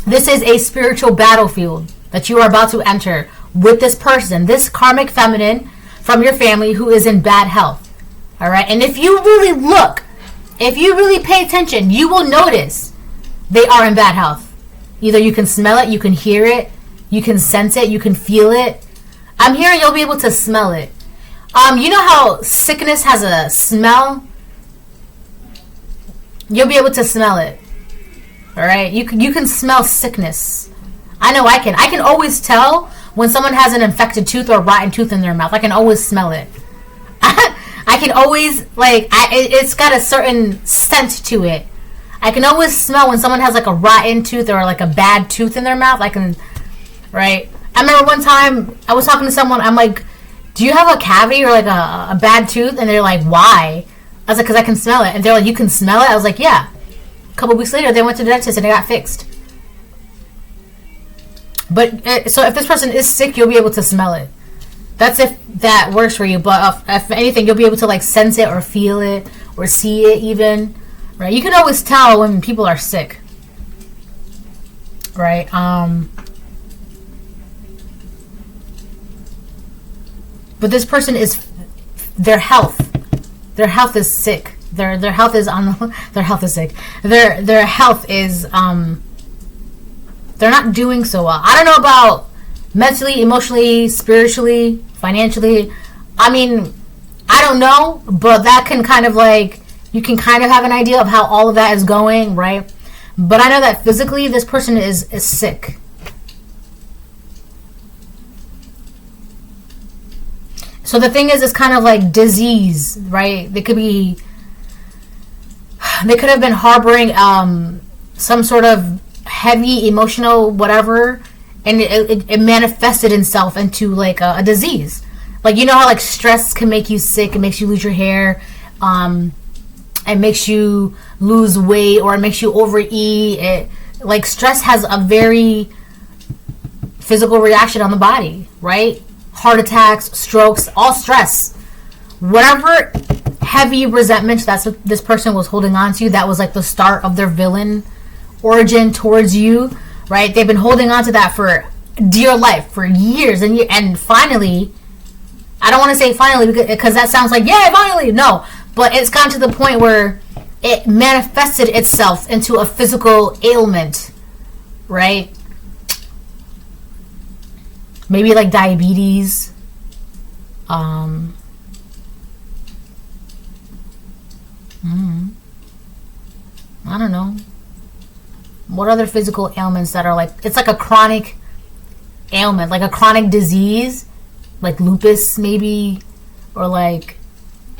This is a spiritual battlefield that you are about to enter with this person, this karmic feminine from your family who is in bad health. All right, and if you really look, if you really pay attention, you will notice they are in bad health. Either you can smell it, you can hear it, you can sense it, you can feel it. I'm hearing you'll be able to smell it. You know how sickness has a smell? You'll be able to smell it. All right, you can smell sickness. I know I can. I can always tell when someone has an infected tooth or a rotten tooth in their mouth. I can always smell it. I can always, like, it's got a certain scent to it. I can always smell when someone has like a rotten tooth or like a bad tooth in their mouth. I can, right? I remember one time I was talking to someone. I'm like, do you have a cavity or like a bad tooth? And they're like, why? I was like, because I can smell it. And they're like, you can smell it? I was like, yeah. A couple weeks later, they went to the dentist and it got fixed. But, so if this person is sick, you'll be able to smell it. That's if that works for you. But if anything, you'll be able to like sense it or feel it or see it even. Right? You can always tell when people are sick. Right? But this person is, their health is sick. Their health is their health is sick. Their health is they're not doing so well. I don't know about mentally, emotionally, spiritually, financially. I mean, I don't know, but that can kind of like, you can kind of have an idea of how all of that is going, right? But I know that physically this person is sick. So the thing is, it's kind of like disease, right? They could have been harboring some sort of heavy emotional whatever, and it manifested itself into like a disease. Like, you know how like stress can make you sick, it makes you lose your hair, it makes you lose weight, or it makes you overeat. Like, stress has a very physical reaction on the body, right? Heart attacks, strokes, all stress. Whatever heavy resentment that's what this person was holding on to, that was like the start of their villain origin towards you, right? They've been holding on to that for dear life for years, and finally, I don't want to say finally because that sounds like, yeah, finally, no, but it's gotten to the point where it manifested itself into a physical ailment, right? Maybe like diabetes, I don't know. What other physical ailments that are like, it's like a chronic ailment, like a chronic disease, like lupus maybe, or like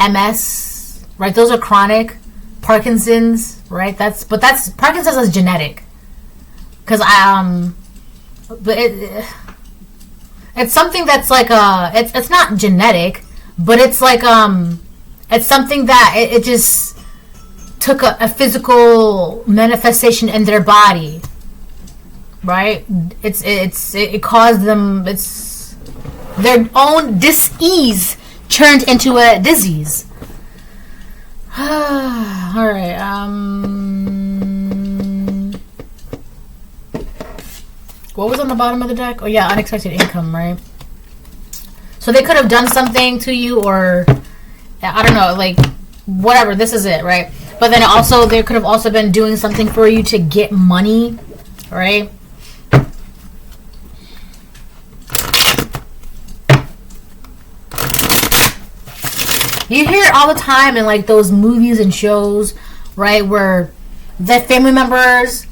MS, right? Those are chronic. Parkinson's, right? Parkinson's is genetic. Because but it's something that's like it's not genetic, but it's like it's something that it just took a physical manifestation in their body, right? It caused them, it's their own dis-ease turned into a disease. All right. What was on the bottom of the deck? Oh yeah, unexpected income, right? So they could have done something to you, or I don't know, like whatever. This is it, right? But then also they could have also been doing something for you to get money, right? You hear it all the time in like those movies and shows, right, where the family members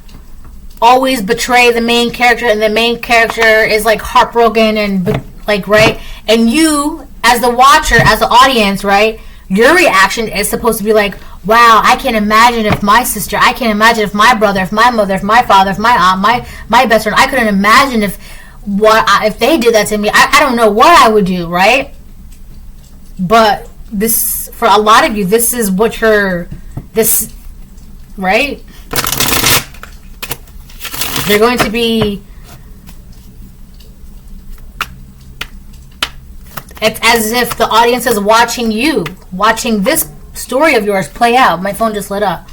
always betray the main character, and the main character is like heartbroken and like, right, and you as the watcher, as the audience, right, your reaction is supposed to be like, wow, I can imagine if my sister, I can imagine if my brother, if my mother, if my father, if my aunt, my best friend, I couldn't imagine if they did that to me. I don't know what I would do, right? But this, for a lot of you, this is what this, right? They're going to be, it's as if the audience is watching this story of yours play out. My phone just lit up,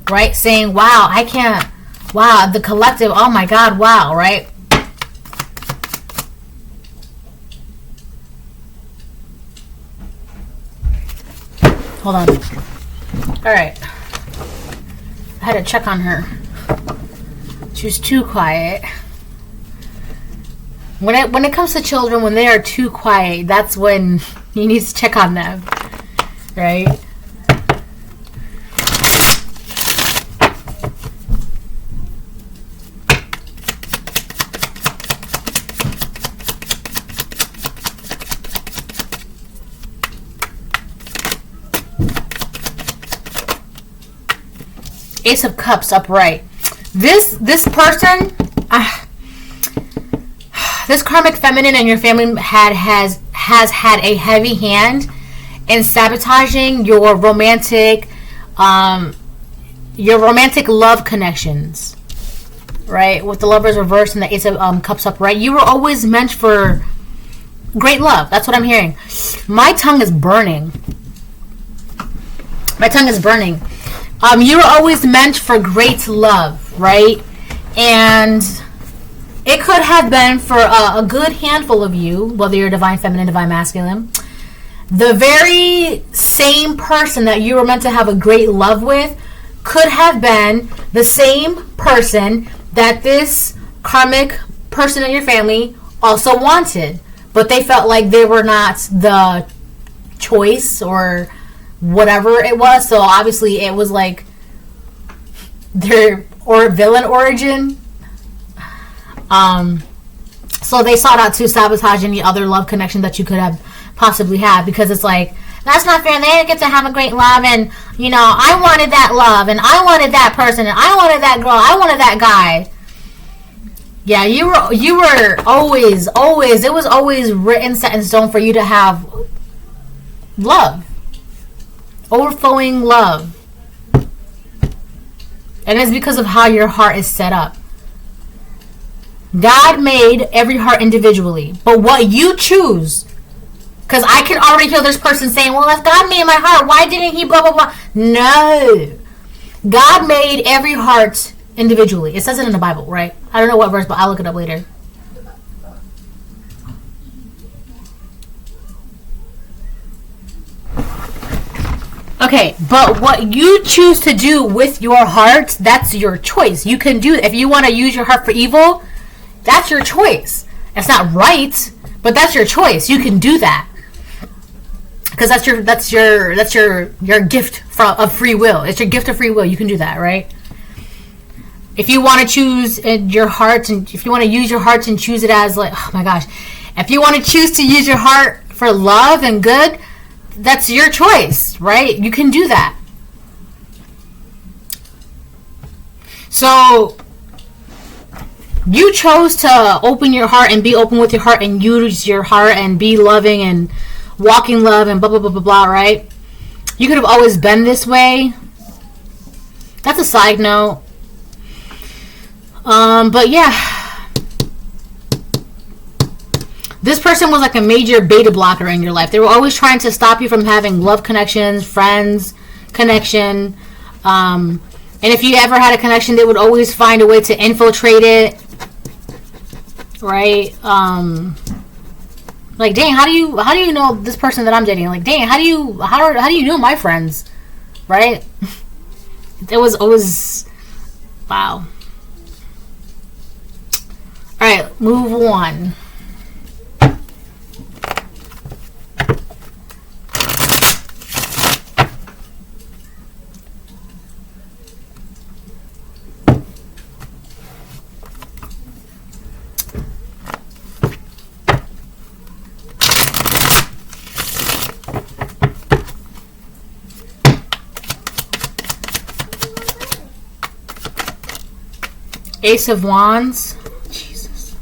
right? Saying, wow, I can't, wow, the collective, oh my God, wow, right? Hold on. All right. I had to check on her. She was too quiet. When it comes to children, when they are too quiet, that's when you need to check on them, right? Ace of Cups upright. This person, this karmic feminine in your family has had a heavy hand in sabotaging your romantic love connections, right? With the Lovers reversed and the Ace of Cups upright, you were always meant for great love. That's what I'm hearing. My tongue is burning. My tongue is burning. You were always meant for great love, right? And it could have been for a good handful of you, whether you're divine feminine, divine masculine, the very same person that you were meant to have a great love with could have been the same person that this karmic person in your family also wanted, but they felt like they were not the choice or whatever it was. So obviously it was like their villain origin. So they sought out to sabotage any other love connection that you could have possibly had, because it's like, that's not fair. They didn't get to have a great love, and you know, I wanted that love, and I wanted that person, and I wanted that girl, I wanted that guy. Yeah, you were always, it was always written, set in stone for you to have love. Overflowing love. And it's because of how your heart is set up. God made every heart individually. But what you choose, because I can already hear this person saying, well, if God made my heart, why didn't he blah, blah, blah? No. God made every heart individually. It says it in the Bible, right? I don't know what verse, but I'll look it up later. Okay, but what you choose to do with your heart, that's your choice. You can do it. If you want to use your heart for evil, that's your choice. It's not right, but that's your choice. You can do that. Because that's your gift of free will. It's your gift of free will. You can do that, right? If you want to choose your heart, and if you want to use your heart and choose it as like, oh my gosh, if you want to choose to use your heart for love and good, that's your choice, right? You can do that. So you chose to open your heart and be open with your heart and use your heart and be loving and walking love and blah, blah, blah, blah, blah, right? You could have always been this way. That's a side note. But yeah. This person was like a major beta blocker in your life. They were always trying to stop you from having love connections, friends, connection. And if you ever had a connection, they would always find a way to infiltrate it. Right? Like, dang, how do you know this person that I'm dating? Like, dang, how do you know my friends? Right? It was always, wow. All right, move on. Ace of Wands. Jesus.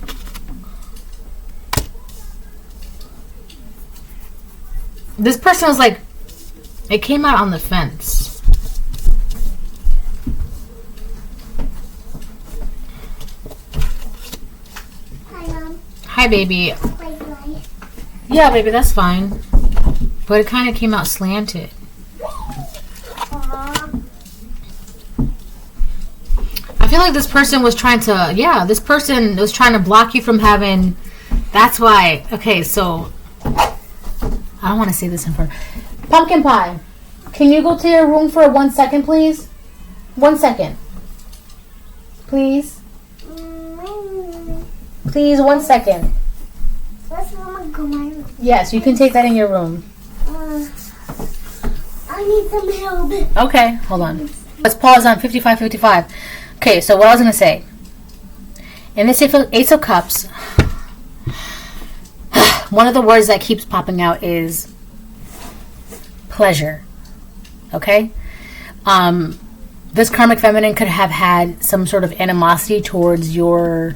This person was like, it came out on the fence. Hi, Mom. Hi, baby. Bye-bye. Yeah, baby, that's fine. But it kind of came out slanted. I feel like this person was trying to, this person was trying to block you from having, that's why, okay, so, I don't want to say this in front. Pumpkin Pie, can you go to your room for 1 second, please? 1 second. Please? Please, 1 second. Let's Mama go my room. Yes, you can take that in your room. I need some help. Okay, hold on. Let's pause on 55:55. Okay, so what I was going to say. In this Ace of Cups, one of the words that keeps popping out is pleasure. Okay? This karmic feminine could have had some sort of animosity towards your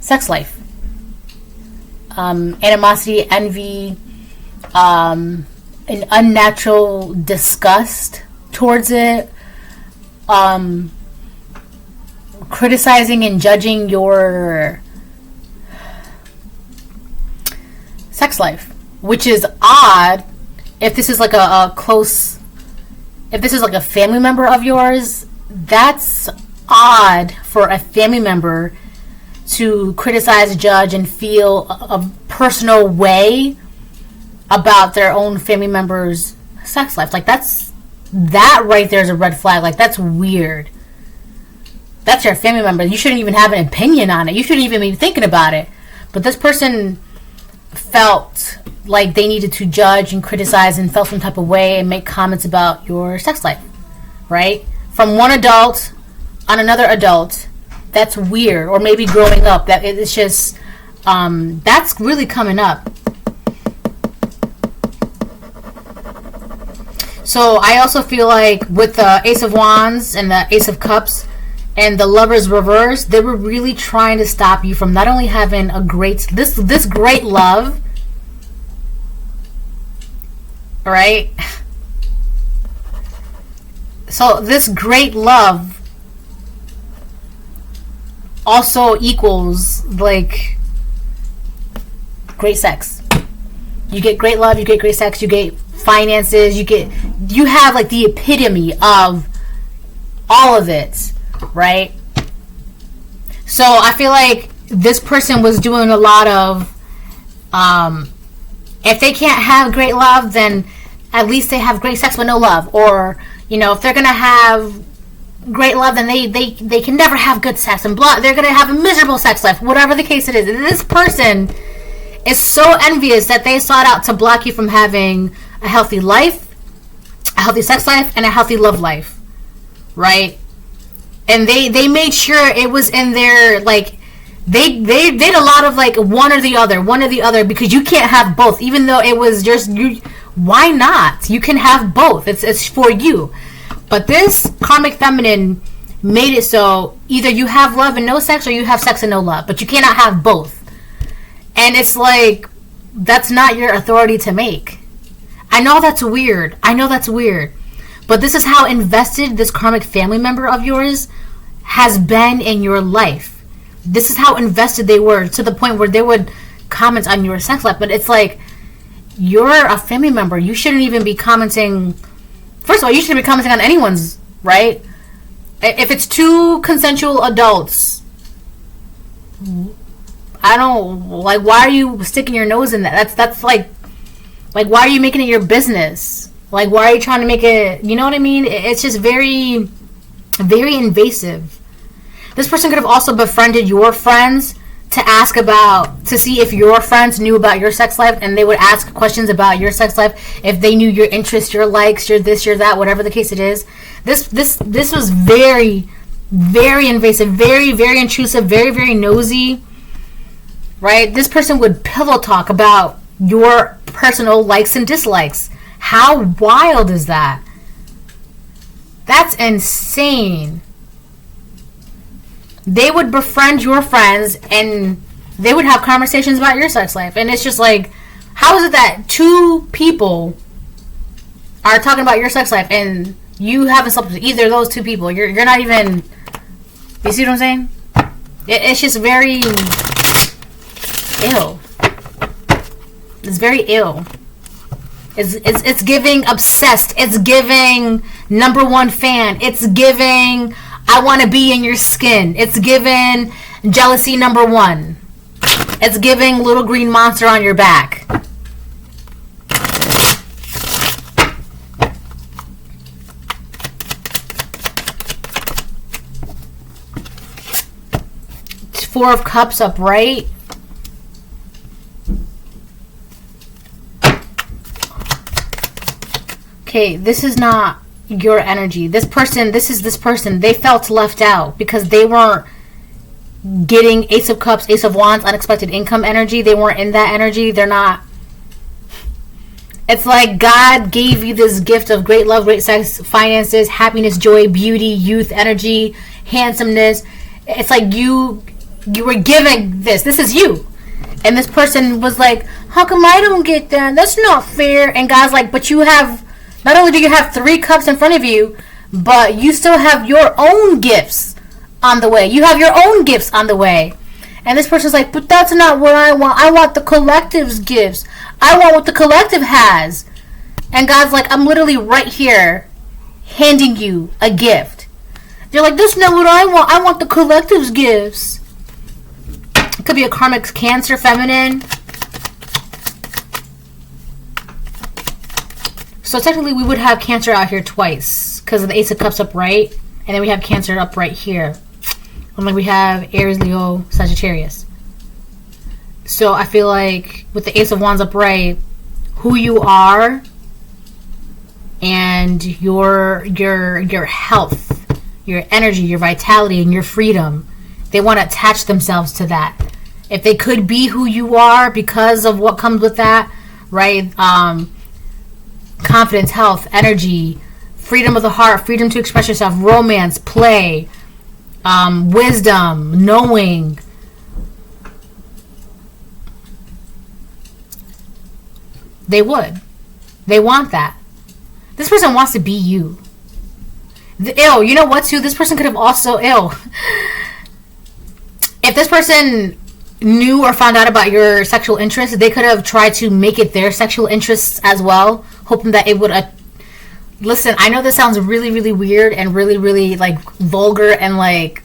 sex life. Animosity, envy, an unnatural disgust towards it, criticizing and judging your sex life, which is odd if this is like a close, if this is like a family member of yours. That's odd for a family member to criticize, judge, and feel a personal way about their own family member's sex life. Like, that right there is a red flag. Like, that's weird. That's your family member. You shouldn't even have an opinion on it. You shouldn't even be thinking about it. But this person felt like they needed to judge and criticize and felt some type of way and make comments about your sex life, right? From one adult on another adult. That's weird. Or maybe growing up. That it's just, that's really coming up. So I also feel like with the Ace of Wands and the Ace of Cups and the Lover's Reverse, they were really trying to stop you from not only having a great, this great love, right? So this great love also equals like great sex. You get great love, you get great sex, you get finances, you have like the epitome of all of it, right? So I feel like this person was doing a lot of if they can't have great love, then at least they have great sex with no love. Or, you know, if they're gonna have great love, then they can never have good sex, and they're gonna have a miserable sex life, whatever the case it is. And this person is so envious that they sought out to block you from having a healthy life, a healthy sex life, and a healthy love life, right? And they made sure it was in their, like, they did a lot of like one or the other, because you can't have both, even though it was just you. Why not? You can have both. It's for you. But this karmic feminine made it so either you have love and no sex, or you have sex and no love, but you cannot have both. And it's like, that's not your authority to make. I know that's weird. But this is how invested this karmic family member of yours has been in your life. This is how invested they were, to the point where they would comment on your sex life. But it's like, you're a family member. You shouldn't even be commenting. First of all, you shouldn't be commenting on anyone's, right? If it's two consensual adults, I don't, like, why are you sticking your nose in that? That's like, why are you making it your business? Like, why are you trying to make it, you know what I mean? It's just very, very invasive. This person could have also befriended your friends to see if your friends knew about your sex life, and they would ask questions about your sex life, if they knew your interests, your likes, your this, your that, whatever the case it is. This was very, very invasive, very, very intrusive, very, very nosy, right? This person would pillow talk about your personal likes and dislikes. How wild is that? That's insane. They would befriend your friends and they would have conversations about your sex life. And it's just like, how is it that two people are talking about your sex life and you haven't slept with either of those two people? You're not even... You see what I'm saying? It's just very ill. It's very ill. It's giving obsessed. It's giving number one fan. It's giving I want to be in your skin. It's giving jealousy number one. It's giving little green monster on your back. Four of Cups upright. Okay, this is not your energy. This person, they felt left out because they weren't getting Ace of Cups, Ace of Wands, unexpected income energy. They weren't in that energy. They're not. It's like God gave you this gift of great love, great sex, finances, happiness, joy, beauty, youth, energy, handsomeness. It's like you were given this. This is you. And this person was like, how come I don't get that? That's not fair. And God's like, but you have... Not only do you have 3 cups in front of you, but you still have your own gifts on the way. You have your own gifts on the way. And this person's like, but that's not what I want. I want the collective's gifts. I want what the collective has. And God's like, I'm literally right here handing you a gift. You're like, that's not what I want. I want the collective's gifts. It could be a karmic Cancer feminine. So technically we would have Cancer out here twice because of the Ace of Cups upright, and then we have Cancer up right here. And then we have Aries, Leo, Sagittarius. So I feel like with the Ace of Wands upright, who you are and your health, your energy, your vitality, and your freedom, they want to attach themselves to that. If they could be who you are because of what comes with that, right? Confidence, health, energy, freedom of the heart, freedom to express yourself, romance, play, wisdom, knowing. They would. They want that. This person wants to be you. You know what, too? This person could have also, if this person knew or found out about your sexual interests, they could have tried to make it their sexual interests as well, hoping that it would listen, I know this sounds really, really weird and really, really like vulgar and like,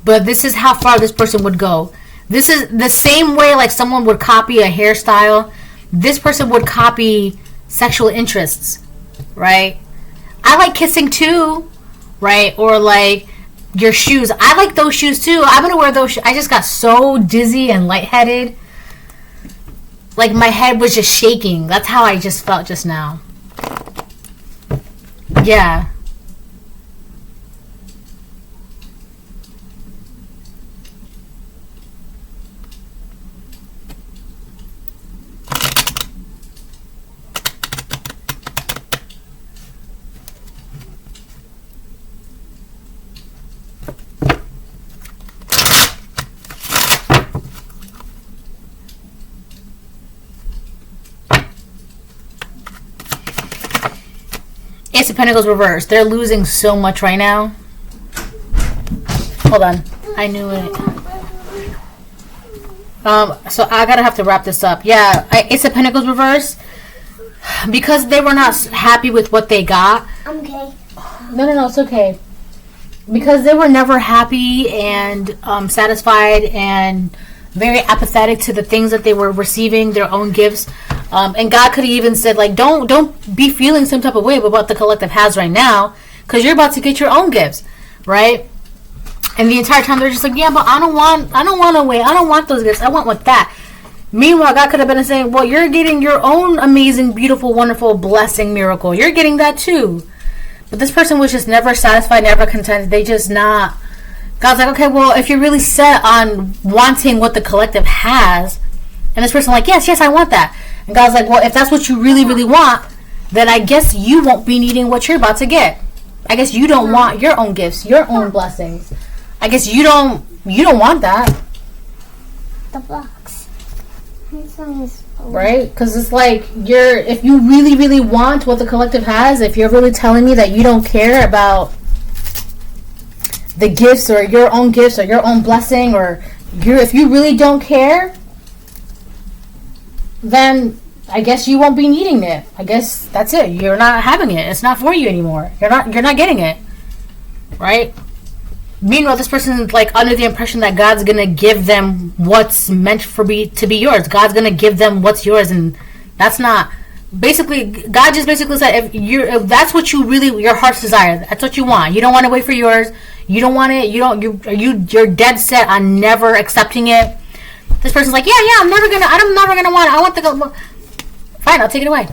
but this is how far this person would go. This is the same way like someone would copy a hairstyle. This person would copy sexual interests, right? I like kissing too, right? Or like your shoes. I like those shoes too. I'm gonna wear those shoes. I just got so dizzy and lightheaded. Like my head was just shaking. That's how I just felt just now. Yeah. Ace of Pentacles reversed. They're losing so much right now. Hold on. I knew it. So I gotta have to wrap this up. Yeah, Ace of Pentacles reversed. Because they were not happy with what they got. I'm okay. No, it's okay. Because they were never happy and satisfied and very apathetic to the things that they were receiving, their own gifts. And God could have even said, like, don't be feeling some type of way about what the collective has right now, because you're about to get your own gifts, right? And the entire time they're just like, yeah, but I don't want to wait. I don't want those gifts. I want that. Meanwhile, God could have been saying, well, you're getting your own amazing, beautiful, wonderful blessing miracle. You're getting that too. But this person was just never satisfied, never content. They just not. God's like, okay, well, if you're really set on wanting what the collective has, and this person like, yes, I want that. And God's like, well, if that's what you really, really want, then I guess you won't be needing what you're about to get. I guess you don't want your own gifts, your own blessings. I guess you don't want that. The box. This one is right? Because it's like if you really, really want what the collective has, if you're really telling me that you don't care about the gifts or your own blessing, or if you really don't care, then I guess you won't be needing it. I guess that's it. You're not having it. It's not for you anymore. You're not getting it, right? Meanwhile, this person is like under the impression that God's gonna give them what's meant to be yours. God's gonna give them what's yours, and that's not. Basically, God just basically said, if that's what you really, your heart's desire, that's what you want. You don't want to wait for yours. You don't want it. You're dead set on never accepting it. This person's like, I'm never gonna want it. I want the. Fine, I'll take it away.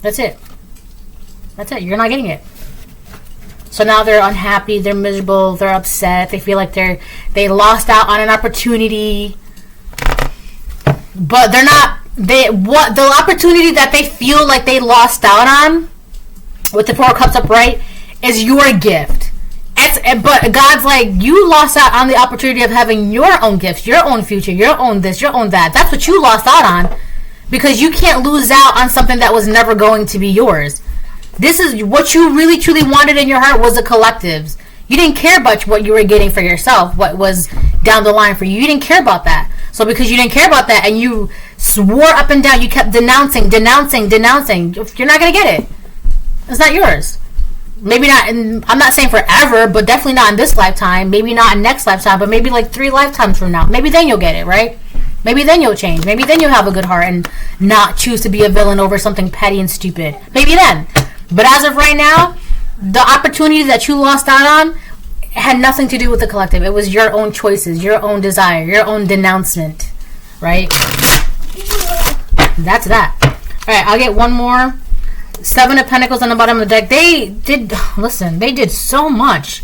That's it. You're not getting it. So now they're unhappy, they're miserable, they're upset, they feel like they lost out on an opportunity. But the opportunity that they feel like they lost out on with the Four of Cups upright is your gift. But God's like, you lost out on the opportunity of having your own gifts, your own future, your own this, your own that. That's what you lost out on, because you can't lose out on something that was never going to be yours. This is what you really truly wanted in your heart, was the collectives. You didn't care about what you were getting for yourself, what was down the line for you. You didn't care about that. So because you didn't care about that and you swore up and down, you kept denouncing, you're not going to get it. It's not yours. Maybe not, I'm not saying forever, but definitely not in this lifetime. Maybe not in next lifetime, but maybe like 3 lifetimes from now. Maybe then you'll get it, right? Maybe then you'll change. Maybe then you'll have a good heart and not choose to be a villain over something petty and stupid. Maybe then. But as of right now, the opportunity that you lost out on had nothing to do with the collective. It was your own choices, your own desire, your own denouncement, right? That's that. All right, I'll get one more. 7 of Pentacles on the bottom of the deck. They did so much.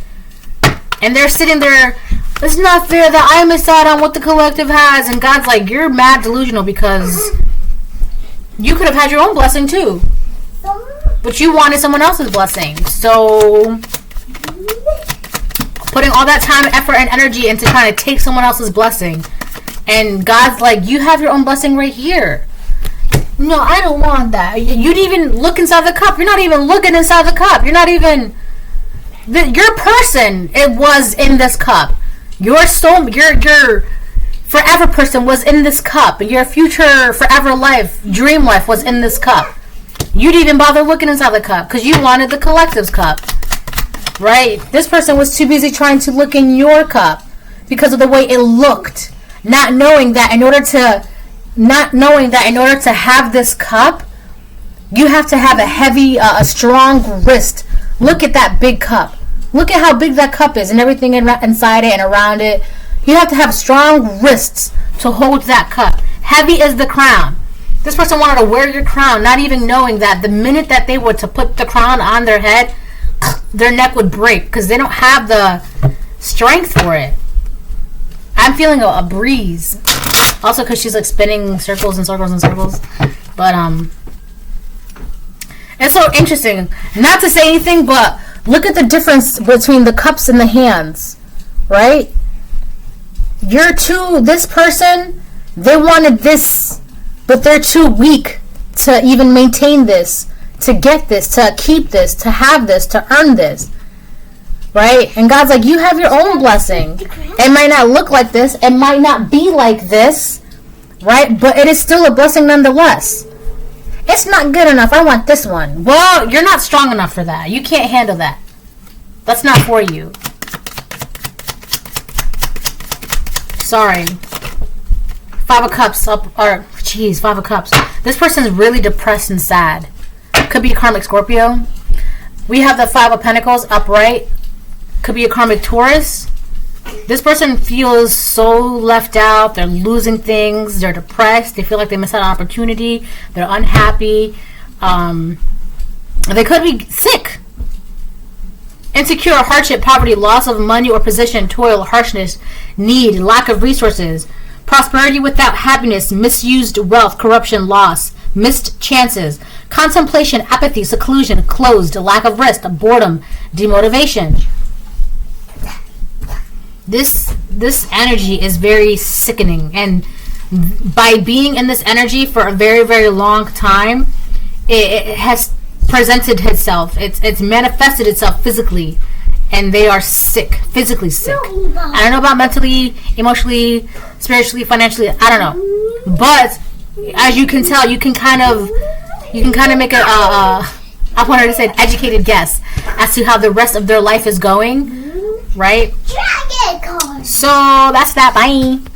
And they're sitting there, it's not fair that I miss out on what the collective has. And God's like, you're mad delusional, because you could have had your own blessing too. But you wanted someone else's blessing. So putting all that time, effort, and energy into trying to take someone else's blessing. And God's like, you have your own blessing right here. No, I don't want that. You didn't even look inside the cup. You're not even looking inside the cup. You're not even... your person, it was in this cup. Your soul, your forever person was in this cup. Your future forever life, dream life was in this cup. You didn't even bother looking inside the cup because you wanted the collective's cup, right? This person was too busy trying to look in your cup because of the way it looked, not knowing that in order to have this cup, you have to have a strong wrist. Look at that big cup. Look at how big that cup is and everything inside it and around it. You have to have strong wrists to hold that cup. Heavy is the crown. This person wanted to wear your crown, not even knowing that the minute that they were to put the crown on their head, their neck would break because they don't have the strength for it. I'm feeling a breeze. Also because she's like spinning circles and circles and circles. But it's so interesting. Not to say anything, but look at the difference between the cups and the hands, right? This person, they wanted this, but they're too weak to even maintain this, to get this, to keep this, to have this, to earn this, right? And God's like, you have your own blessing. It might not look like this, it might not be like this, right? But it is still a blessing nonetheless. It's not good enough. I want this one. Well, you're not strong enough for that. You can't handle that. That's not for you. Sorry. 5 of Cups Five of Cups. This person's really depressed and sad. Could be a karmic Scorpio. We have the 5 of Pentacles upright. Could be a karmic Taurus. This person feels so left out. They're losing things. They're depressed. They feel like they missed out on opportunity. They're unhappy. They could be sick. Insecure, hardship, poverty, loss of money or position, toil, harshness, need, lack of resources, prosperity without happiness, misused wealth, corruption, loss, missed chances, contemplation, apathy, seclusion, closed, lack of rest, boredom, demotivation. This energy is very sickening, and by being in this energy for a very, very long time, it has presented itself. It's manifested itself physically, and they are sick, physically sick. I don't know about mentally, emotionally, spiritually, financially. I don't know, but as you can tell, you can kind of make I wanted to say an educated guess as to how the rest of their life is going, right? Dragon card. So that's that. Bye.